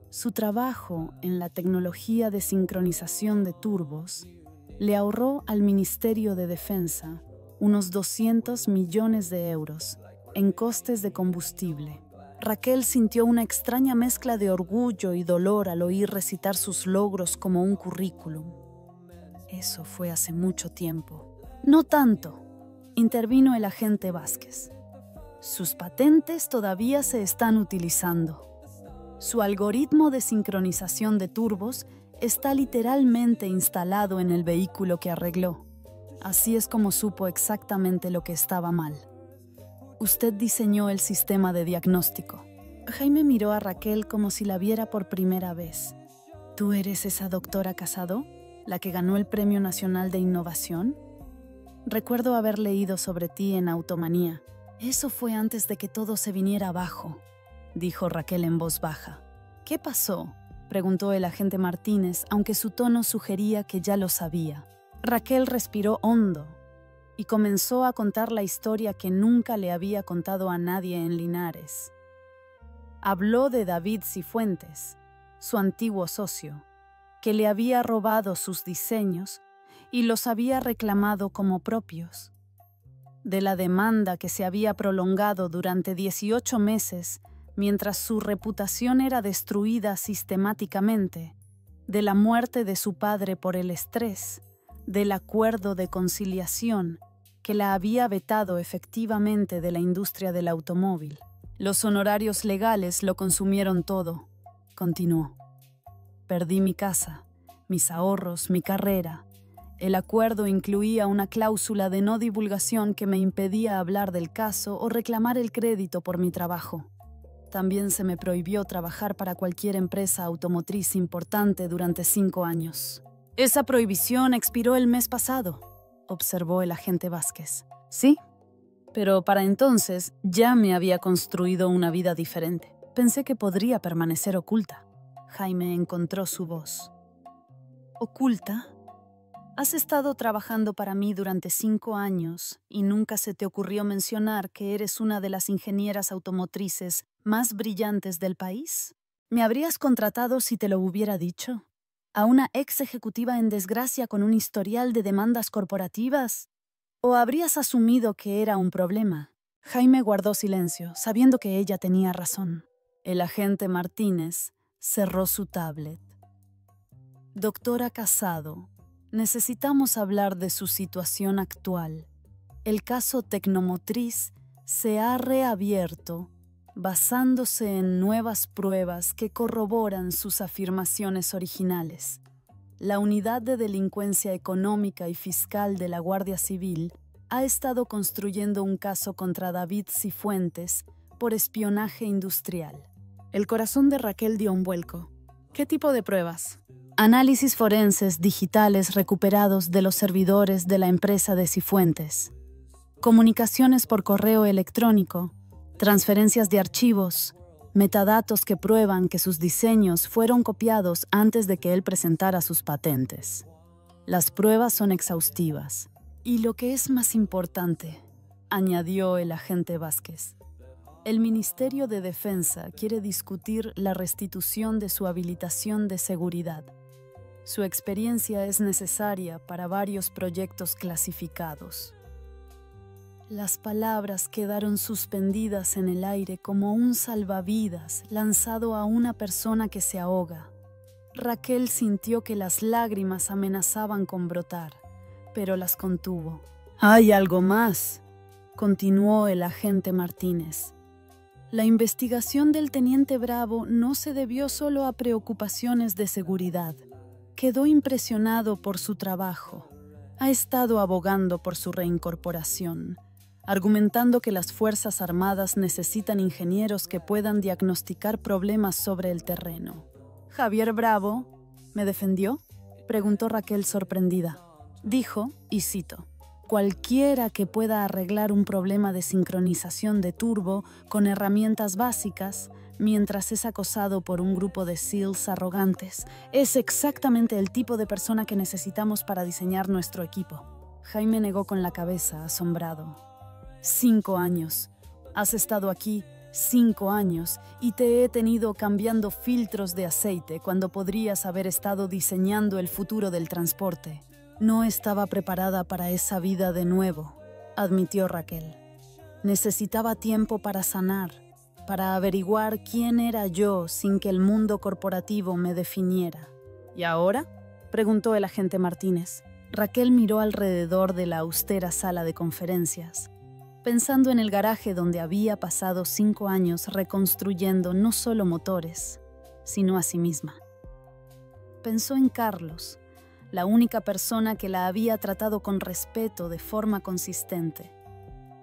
Su trabajo en la tecnología de sincronización de turbos le ahorró al Ministerio de Defensa unos 200 millones de euros en costes de combustible. Raquel sintió una extraña mezcla de orgullo y dolor al oír recitar sus logros como un currículum. Eso fue hace mucho tiempo. «No tanto», intervino el agente Vázquez. «Sus patentes todavía se están utilizando. Su algoritmo de sincronización de turbos está literalmente instalado en el vehículo que arregló. Así es como supo exactamente lo que estaba mal. Usted diseñó el sistema de diagnóstico». Jaime miró a Raquel como si la viera por primera vez. «¿Tú eres esa doctora Casado, la que ganó el Premio Nacional de Innovación? Recuerdo haber leído sobre ti en Automanía». «Eso fue antes de que todo se viniera abajo», dijo Raquel en voz baja. «¿Qué pasó?», preguntó el agente Martínez, aunque su tono sugería que ya lo sabía. Raquel respiró hondo y comenzó a contar la historia que nunca le había contado a nadie en Linares. Habló de David Cifuentes, su antiguo socio, que le había robado sus diseños y los había reclamado como propios, de la demanda que se había prolongado durante 18 meses mientras su reputación era destruida sistemáticamente, de la muerte de su padre por el estrés, del acuerdo de conciliación que la había vetado efectivamente de la industria del automóvil. «Los honorarios legales lo consumieron todo», continuó. «Perdí mi casa, mis ahorros, mi carrera, El acuerdo incluía una cláusula de no divulgación que me impedía hablar del caso o reclamar el crédito por mi trabajo. También se me prohibió trabajar para cualquier empresa automotriz importante durante 5 años. Esa prohibición expiró el mes pasado, observó el agente Vázquez. Sí, pero para entonces ya me había construido una vida diferente. Pensé que podría permanecer oculta. Jaime encontró su voz. ¿Oculta? Has estado trabajando para mí durante 5 años y nunca se te ocurrió mencionar que eres una de las ingenieras automotrices más brillantes del país. ¿Me habrías contratado si te lo hubiera dicho? ¿A una ex ejecutiva en desgracia con un historial de demandas corporativas? ¿O habrías asumido que era un problema? Jaime guardó silencio, sabiendo que ella tenía razón. El agente Martínez cerró su tablet. Doctora Casado, necesitamos hablar de su situación actual. El caso Tecnomotriz se ha reabierto basándose en nuevas pruebas que corroboran sus afirmaciones originales. La Unidad de Delincuencia Económica y Fiscal de la Guardia Civil ha estado construyendo un caso contra David Cifuentes por espionaje industrial. El corazón de Raquel dio un vuelco. ¿Qué tipo de pruebas? Análisis forenses digitales recuperados de los servidores de la empresa de Cifuentes. Comunicaciones por correo electrónico, transferencias de archivos, metadatos que prueban que sus diseños fueron copiados antes de que él presentara sus patentes. Las pruebas son exhaustivas. Y lo que es más importante, añadió el agente Vázquez, el Ministerio de Defensa quiere discutir la restitución de su habilitación de seguridad. Su experiencia es necesaria para varios proyectos clasificados. Las palabras quedaron suspendidas en el aire como un salvavidas lanzado a una persona que se ahoga. Raquel sintió que las lágrimas amenazaban con brotar, pero las contuvo. «Hay algo más», continuó el agente Martínez. La investigación del teniente Bravo no se debió solo a preocupaciones de seguridad. Quedó impresionado por su trabajo. Ha estado abogando por su reincorporación, argumentando que las Fuerzas Armadas necesitan ingenieros que puedan diagnosticar problemas sobre el terreno. «Javier Bravo, ¿me defendió?», preguntó Raquel sorprendida. Dijo, y cito, «Cualquiera que pueda arreglar un problema de sincronización de turbo con herramientas básicas, mientras es acosado por un grupo de SEALs arrogantes, es exactamente el tipo de persona que necesitamos para diseñar nuestro equipo». Jaime negó con la cabeza, asombrado. 5 años. Has estado aquí 5 años y te he tenido cambiando filtros de aceite cuando podrías haber estado diseñando el futuro del transporte. No estaba preparada para esa vida de nuevo, admitió Raquel. Necesitaba tiempo para sanar, para averiguar quién era yo sin que el mundo corporativo me definiera. ¿Y ahora?, preguntó el agente Martínez. Raquel miró alrededor de la austera sala de conferencias, pensando en el garaje donde había pasado 5 años reconstruyendo no solo motores, sino a sí misma. Pensó en Carlos, la única persona que la había tratado con respeto de forma consistente,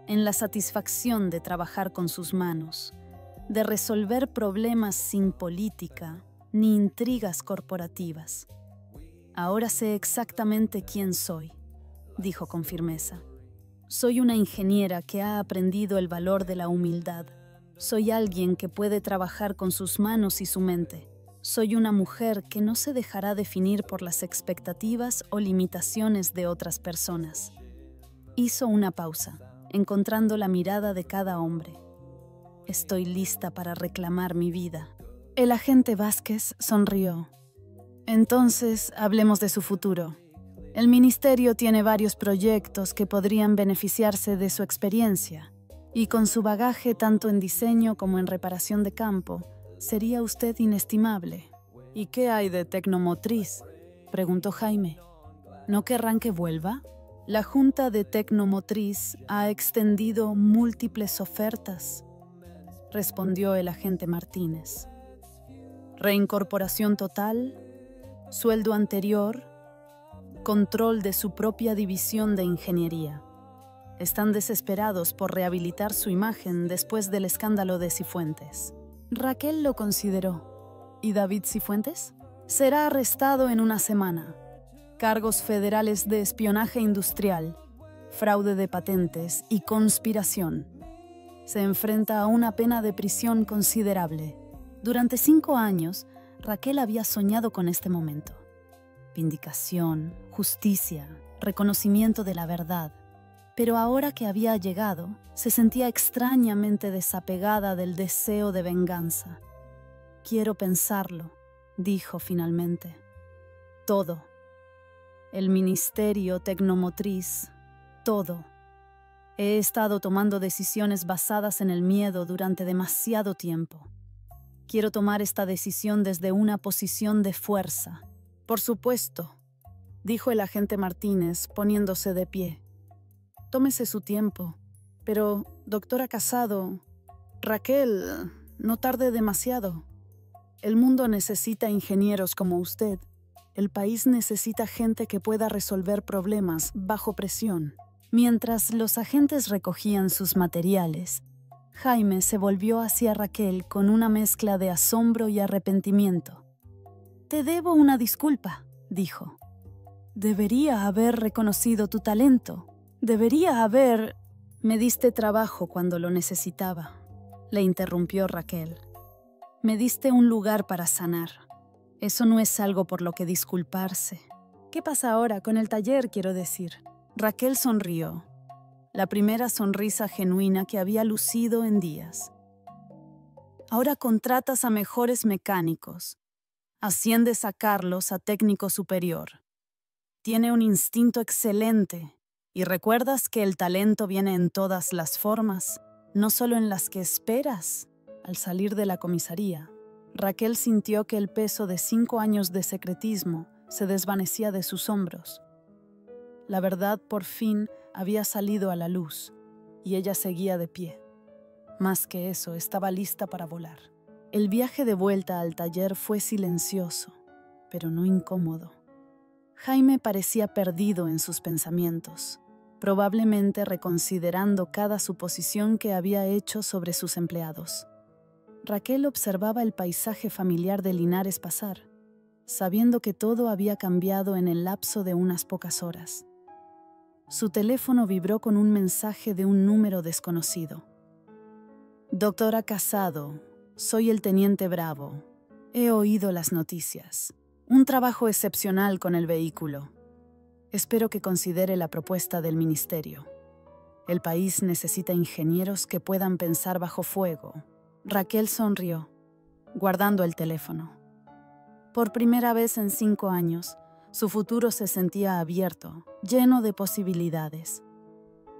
en la satisfacción de trabajar con sus manos, de resolver problemas sin política ni intrigas corporativas. «Ahora sé exactamente quién soy», dijo con firmeza. «Soy una ingeniera que ha aprendido el valor de la humildad. Soy alguien que puede trabajar con sus manos y su mente. Soy una mujer que no se dejará definir por las expectativas o limitaciones de otras personas». Hizo una pausa, encontrando la mirada de cada hombre. «Estoy lista para reclamar mi vida». El agente Vázquez sonrió. «Entonces, hablemos de su futuro. El ministerio tiene varios proyectos que podrían beneficiarse de su experiencia, y con su bagaje tanto en diseño como en reparación de campo, sería usted inestimable». «¿Y qué hay de Tecnomotriz?», preguntó Jaime. «¿No querrán que vuelva?» La Junta de Tecnomotriz ha extendido múltiples ofertas, respondió el agente Martínez. «Reincorporación total, sueldo anterior, control de su propia división de ingeniería. Están desesperados por rehabilitar su imagen después del escándalo de Cifuentes. Raquel lo consideró. ¿Y David Cifuentes? Será arrestado en una semana. Cargos federales de espionaje industrial, fraude de patentes y conspiración. Se enfrenta a una pena de prisión considerable. Durante 5 años, Raquel había soñado con este momento. Vindicación, justicia, reconocimiento de la verdad. Pero ahora que había llegado, se sentía extrañamente desapegada del deseo de venganza. «Quiero pensarlo», dijo finalmente. «Todo. El Ministerio Tecnomotriz. Todo. He estado tomando decisiones basadas en el miedo durante demasiado tiempo. Quiero tomar esta decisión desde una posición de fuerza». «Por supuesto», dijo el agente Martínez, poniéndose de pie. «Tómese su tiempo. Pero, doctora Casado, Raquel, no tarde demasiado. El mundo necesita ingenieros como usted. El país necesita gente que pueda resolver problemas bajo presión». Mientras los agentes recogían sus materiales, Jaime se volvió hacia Raquel con una mezcla de asombro y arrepentimiento. «Te debo una disculpa», dijo. «Debería haber reconocido tu talento. Debería haber...» «Me diste trabajo cuando lo necesitaba», le interrumpió Raquel. «Me diste un lugar para sanar. Eso no es algo por lo que disculparse». «¿Qué pasa ahora con el taller, quiero decir?» Raquel sonrió, la primera sonrisa genuina que había lucido en días. «Ahora contratas a mejores mecánicos. Asciendes a Carlos a técnico superior. Tiene un instinto excelente. Y recuerdas que el talento viene en todas las formas, no solo en las que esperas». Al salir de la comisaría, Raquel sintió que el peso de 5 años de secretismo se desvanecía de sus hombros. La verdad por fin había salido a la luz y ella seguía de pie. Más que eso, estaba lista para volar. El viaje de vuelta al taller fue silencioso, pero no incómodo. Jaime parecía perdido en sus pensamientos, probablemente reconsiderando cada suposición que había hecho sobre sus empleados. Raquel observaba el paisaje familiar de Linares pasar, sabiendo que todo había cambiado en el lapso de unas pocas horas. Su teléfono vibró con un mensaje de un número desconocido. «Doctora Casado, soy el teniente Bravo. He oído las noticias. Un trabajo excepcional con el vehículo. Espero que considere la propuesta del ministerio. El país necesita ingenieros que puedan pensar bajo fuego». Raquel sonrió, guardando el teléfono. Por primera vez en 5 años, su futuro se sentía abierto, lleno de posibilidades.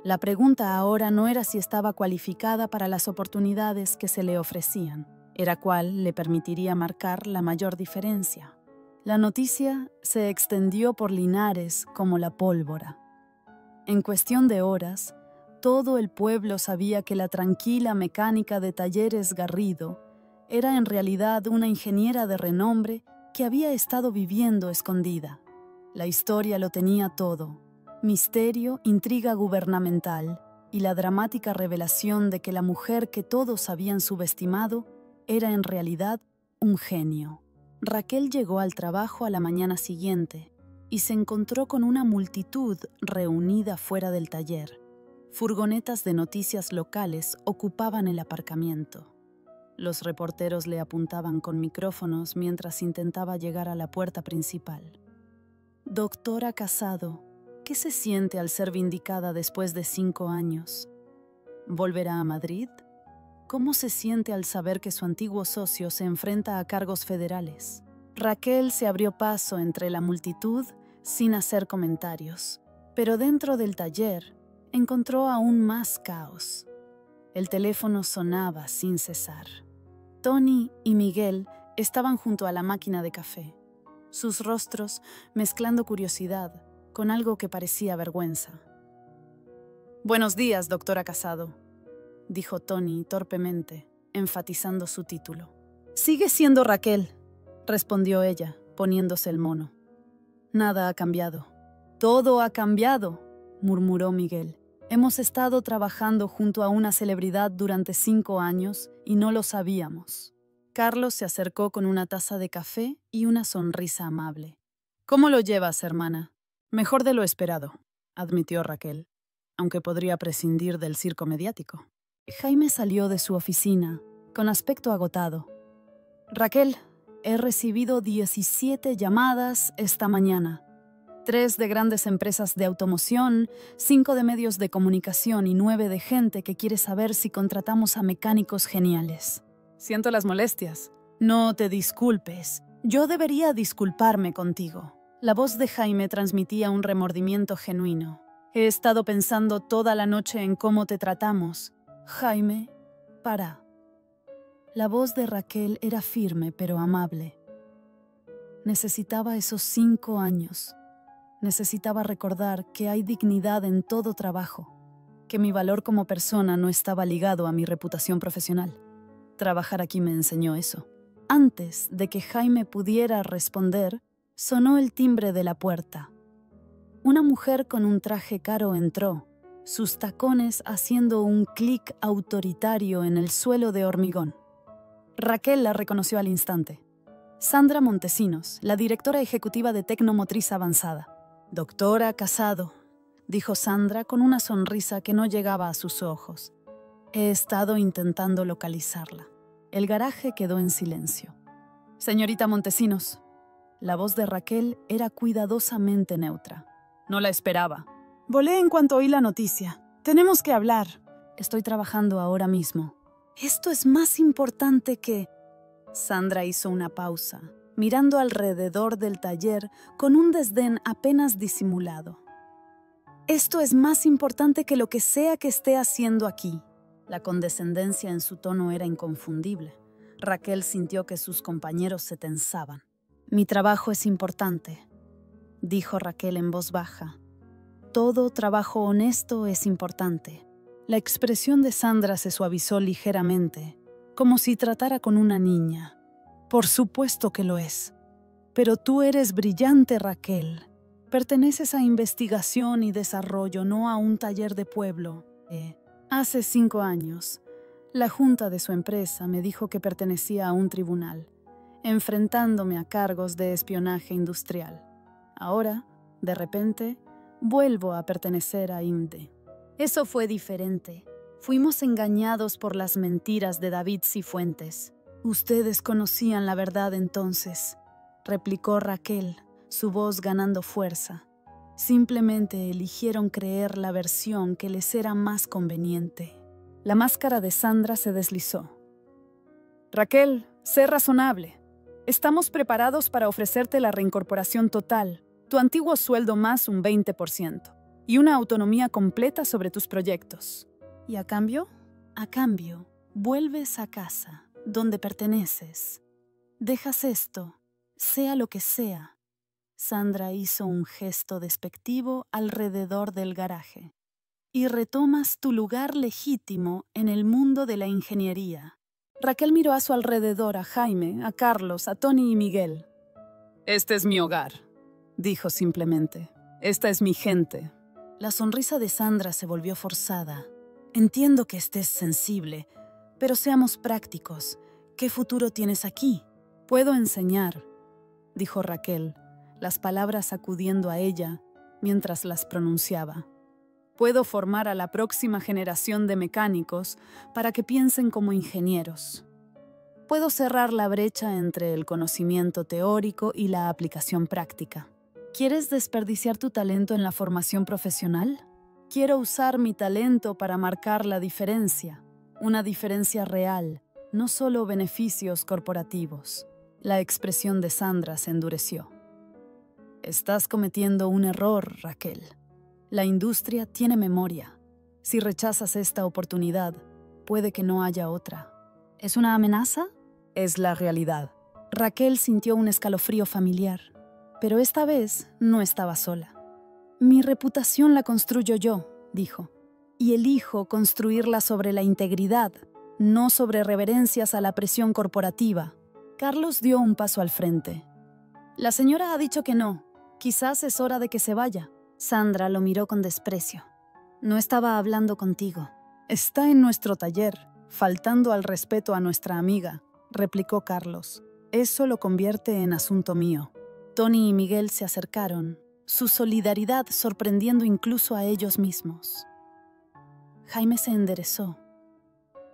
La pregunta ahora no era si estaba cualificada para las oportunidades que se le ofrecían, era cuál le permitiría marcar la mayor diferencia. La noticia se extendió por Linares como la pólvora. En cuestión de horas, todo el pueblo sabía que la tranquila mecánica de Talleres Garrido era en realidad una ingeniera de renombre que había estado viviendo escondida. La historia lo tenía todo: misterio, intriga gubernamental y la dramática revelación de que la mujer que todos habían subestimado era en realidad un genio. Raquel llegó al trabajo a la mañana siguiente y se encontró con una multitud reunida fuera del taller. Furgonetas de noticias locales ocupaban el aparcamiento. Los reporteros le apuntaban con micrófonos mientras intentaba llegar a la puerta principal. «Doctora Casado, ¿qué se siente al ser vindicada después de 5 años? ¿Volverá a Madrid? ¿Cómo se siente al saber que su antiguo socio se enfrenta a cargos federales?» Raquel se abrió paso entre la multitud sin hacer comentarios, pero dentro del taller encontró aún más caos. El teléfono sonaba sin cesar. Tony y Miguel estaban junto a la máquina de café, sus rostros mezclando curiosidad con algo que parecía vergüenza. «Buenos días, doctora Casado», dijo Tony torpemente, enfatizando su título. «Sigue siendo Raquel», respondió ella, poniéndose el mono. «Nada ha cambiado. Todo ha cambiado, murmuró Miguel. Hemos estado trabajando junto a una celebridad durante 5 años y no lo sabíamos. Carlos se acercó con una taza de café y una sonrisa amable. ¿Cómo lo llevas, hermana? Mejor de lo esperado, admitió Raquel, aunque podría prescindir del circo mediático. Jaime salió de su oficina, con aspecto agotado. Raquel, he recibido 17 llamadas esta mañana. 3 de grandes empresas de automoción, 5 de medios de comunicación y 9 de gente que quiere saber si contratamos a mecánicos geniales. Siento las molestias. No te disculpes. Yo debería disculparme contigo. La voz de Jaime transmitía un remordimiento genuino. He estado pensando toda la noche en cómo te tratamos. Jaime, para. La voz de Raquel era firme pero amable. Necesitaba esos 5 años. Necesitaba recordar que hay dignidad en todo trabajo, que mi valor como persona no estaba ligado a mi reputación profesional. Trabajar aquí me enseñó eso. Antes de que Jaime pudiera responder, sonó el timbre de la puerta. Una mujer con un traje caro entró, sus tacones haciendo un clic autoritario en el suelo de hormigón. Raquel la reconoció al instante. Sandra Montesinos, la directora ejecutiva de Tecnomotriz Avanzada. Doctora Casado, dijo Sandra con una sonrisa que no llegaba a sus ojos. He estado intentando localizarla. El garaje quedó en silencio. Señorita Montesinos. La voz de Raquel era cuidadosamente neutra. No la esperaba. Volé en cuanto oí la noticia. Tenemos que hablar. Estoy trabajando ahora mismo. Esto es más importante que... Sandra hizo una pausa, mirando alrededor del taller con un desdén apenas disimulado. Esto es más importante que lo que sea que esté haciendo aquí. La condescendencia en su tono era inconfundible. Raquel sintió que sus compañeros se tensaban. Mi trabajo es importante, dijo Raquel en voz baja. Todo trabajo honesto es importante. La expresión de Sandra se suavizó ligeramente, como si tratara con una niña. Por supuesto que lo es. Pero tú eres brillante, Raquel. Perteneces a investigación y desarrollo, no a un taller de pueblo. Hace 5 años, la junta de su empresa me dijo que pertenecía a un tribunal, enfrentándome a cargos de espionaje industrial. Ahora, de repente, vuelvo a pertenecer a IMDE. Eso fue diferente. Fuimos engañados por las mentiras de David Cifuentes. Ustedes conocían la verdad entonces, replicó Raquel, su voz ganando fuerza. Simplemente eligieron creer la versión que les era más conveniente. La máscara de Sandra se deslizó. Raquel, sé razonable. Estamos preparados para ofrecerte la reincorporación total, tu antiguo sueldo más un 20%, y una autonomía completa sobre tus proyectos. ¿Y a cambio? A cambio, vuelves a casa, donde perteneces. Dejas esto, sea lo que sea. Sandra hizo un gesto despectivo alrededor del garaje. Y retomas tu lugar legítimo en el mundo de la ingeniería. Raquel miró a su alrededor a Jaime, a Carlos, a Tony y Miguel. Este es mi hogar, dijo simplemente. Esta es mi gente. La sonrisa de Sandra se volvió forzada. Entiendo que estés sensible, pero seamos prácticos. ¿Qué futuro tienes aquí? Puedo enseñar, dijo Raquel, las palabras sacudiendo a ella mientras las pronunciaba. Puedo formar a la próxima generación de mecánicos para que piensen como ingenieros. Puedo cerrar la brecha entre el conocimiento teórico y la aplicación práctica. ¿Quieres desperdiciar tu talento en la formación profesional? Quiero usar mi talento para marcar la diferencia, una diferencia real, no solo beneficios corporativos. La expresión de Sandra se endureció. Estás cometiendo un error, Raquel. La industria tiene memoria. Si rechazas esta oportunidad, puede que no haya otra. ¿Es una amenaza? Es la realidad. Raquel sintió un escalofrío familiar, pero esta vez no estaba sola. Mi reputación la construyo yo, dijo, y elijo construirla sobre la integridad, no sobre reverencias a la presión corporativa. Carlos dio un paso al frente. La señora ha dicho que no. Quizás es hora de que se vaya. Sandra lo miró con desprecio. No estaba hablando contigo. Está en nuestro taller, faltando al respeto a nuestra amiga, replicó Carlos. Eso lo convierte en asunto mío. Tony y Miguel se acercaron, su solidaridad sorprendiendo incluso a ellos mismos. Jaime se enderezó.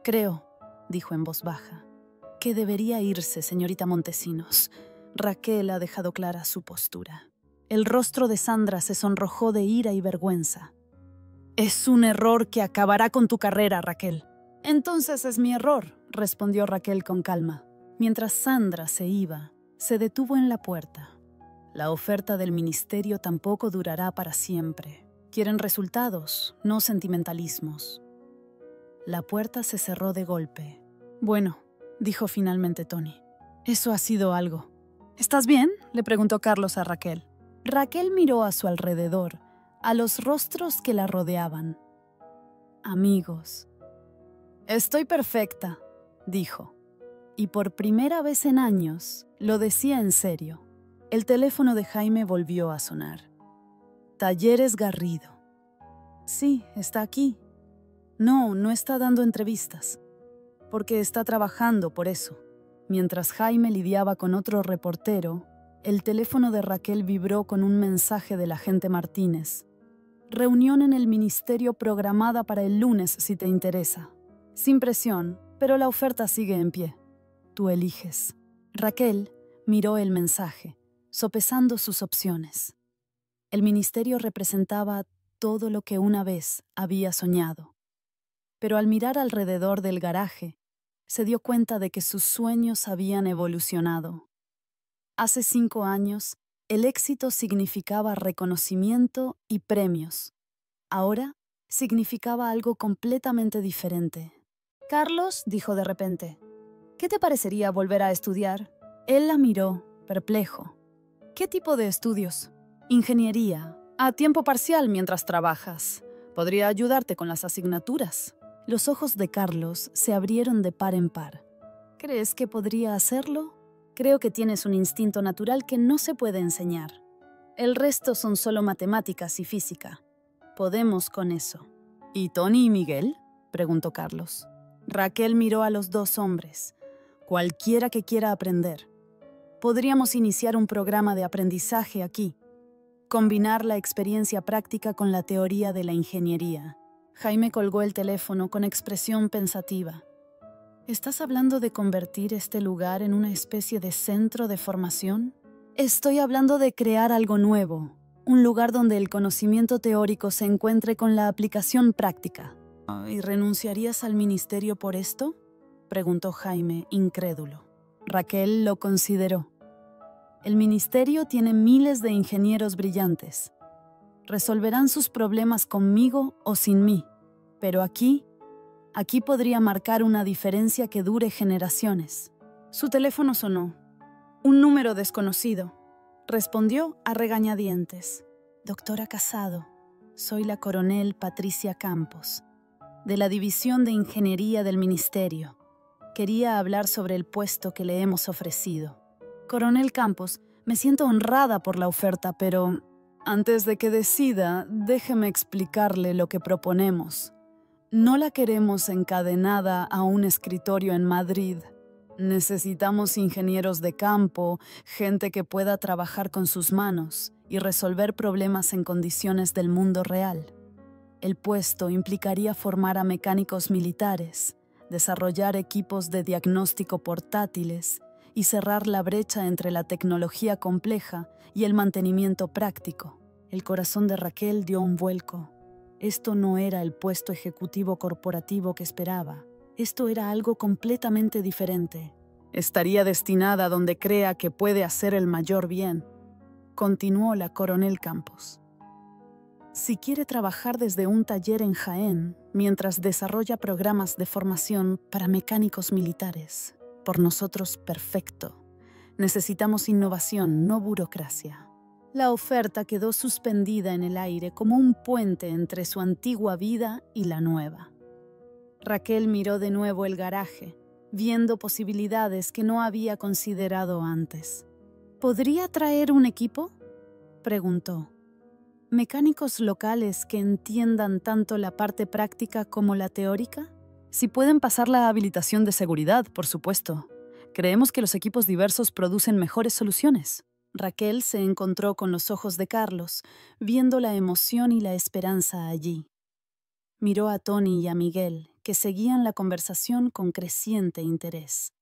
Creo, dijo en voz baja, que debería irse, señorita Montesinos. Raquel ha dejado clara su postura. El rostro de Sandra se sonrojó de ira y vergüenza. Es un error que acabará con tu carrera, Raquel. Entonces es mi error, respondió Raquel con calma. Mientras Sandra se iba, se detuvo en la puerta. La oferta del ministerio tampoco durará para siempre. Quieren resultados, no sentimentalismos. La puerta se cerró de golpe. Bueno, dijo finalmente Tony. Eso ha sido algo. ¿Estás bien?, le preguntó Carlos a Raquel. Raquel miró a su alrededor, a los rostros que la rodeaban. Amigos. Estoy perfecta, dijo. Y por primera vez en años, lo decía en serio. El teléfono de Jaime volvió a sonar. Talleres Garrido. Sí, está aquí. No, no está dando entrevistas. Porque está trabajando por eso. Mientras Jaime lidiaba con otro reportero, el teléfono de Raquel vibró con un mensaje del agente Martínez. Reunión en el ministerio programada para el lunes si te interesa. Sin presión, pero la oferta sigue en pie. Tú eliges. Raquel miró el mensaje, sopesando sus opciones. El ministerio representaba todo lo que una vez había soñado. Pero al mirar alrededor del garaje, se dio cuenta de que sus sueños habían evolucionado. Hace 5 años, el éxito significaba reconocimiento y premios. Ahora, significaba algo completamente diferente. Carlos dijo de repente, ¿qué te parecería volver a estudiar? Él la miró, perplejo. ¿Qué tipo de estudios? Ingeniería, a tiempo parcial mientras trabajas. Podría ayudarte con las asignaturas. Los ojos de Carlos se abrieron de par en par. ¿Crees que podría hacerlo? Creo que tienes un instinto natural que no se puede enseñar. El resto son solo matemáticas y física. Podemos con eso. ¿Y Tony y Miguel?, preguntó Carlos. Raquel miró a los 2 hombres. Cualquiera que quiera aprender. Podríamos iniciar un programa de aprendizaje aquí. Combinar la experiencia práctica con la teoría de la ingeniería. Jaime colgó el teléfono con expresión pensativa. ¿Estás hablando de convertir este lugar en una especie de centro de formación? Estoy hablando de crear algo nuevo, un lugar donde el conocimiento teórico se encuentre con la aplicación práctica. ¿Y renunciarías al ministerio por esto?, preguntó Jaime, incrédulo. Raquel lo consideró. El ministerio tiene miles de ingenieros brillantes. Resolverán sus problemas conmigo o sin mí, pero aquí podría marcar una diferencia que dure generaciones. Su teléfono sonó. Un número desconocido. Respondió a regañadientes. Doctora Casado, soy la coronel Patricia Campos, de la División de Ingeniería del Ministerio. Quería hablar sobre el puesto que le hemos ofrecido. Coronel Campos, me siento honrada por la oferta, pero antes de que decida, déjeme explicarle lo que proponemos. No la queremos encadenada a un escritorio en Madrid. Necesitamos ingenieros de campo, gente que pueda trabajar con sus manos y resolver problemas en condiciones del mundo real. El puesto implicaría formar a mecánicos militares, desarrollar equipos de diagnóstico portátiles y cerrar la brecha entre la tecnología compleja y el mantenimiento práctico. El corazón de Raquel dio un vuelco. Esto no era el puesto ejecutivo corporativo que esperaba. Esto era algo completamente diferente. Estaría destinada donde crea que puede hacer el mayor bien, continuó la coronel Campos. Si quiere trabajar desde un taller en Jaén, mientras desarrolla programas de formación para mecánicos militares, por nosotros perfecto. Necesitamos innovación, no burocracia. La oferta quedó suspendida en el aire como un puente entre su antigua vida y la nueva. Raquel miró de nuevo el garaje, viendo posibilidades que no había considerado antes. ¿Podría traer un equipo?, preguntó. ¿Mecánicos locales que entiendan tanto la parte práctica como la teórica? Si pueden pasar la habilitación de seguridad, por supuesto. Creemos que los equipos diversos producen mejores soluciones. Raquel se encontró con los ojos de Carlos, viendo la emoción y la esperanza allí. Miró a Tony y a Miguel, que seguían la conversación con creciente interés.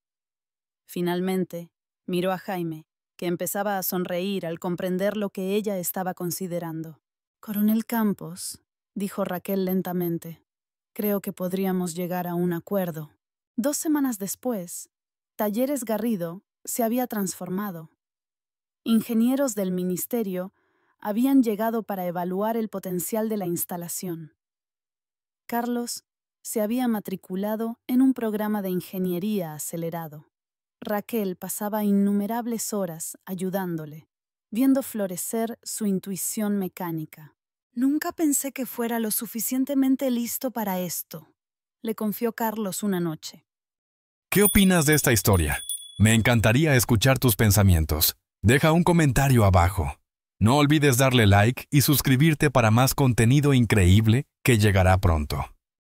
Finalmente, miró a Jaime, que empezaba a sonreír al comprender lo que ella estaba considerando. «Coronel Campos», dijo Raquel lentamente, «creo que podríamos llegar a un acuerdo». 2 semanas después, Talleres Garrido se había transformado. Ingenieros del ministerio habían llegado para evaluar el potencial de la instalación. Carlos se había matriculado en un programa de ingeniería acelerado. Raquel pasaba innumerables horas ayudándole, viendo florecer su intuición mecánica. «Nunca pensé que fuera lo suficientemente listo para esto», le confió Carlos una noche. ¿Qué opinas de esta historia? Me encantaría escuchar tus pensamientos. Deja un comentario abajo. No olvides darle like y suscribirte para más contenido increíble que llegará pronto.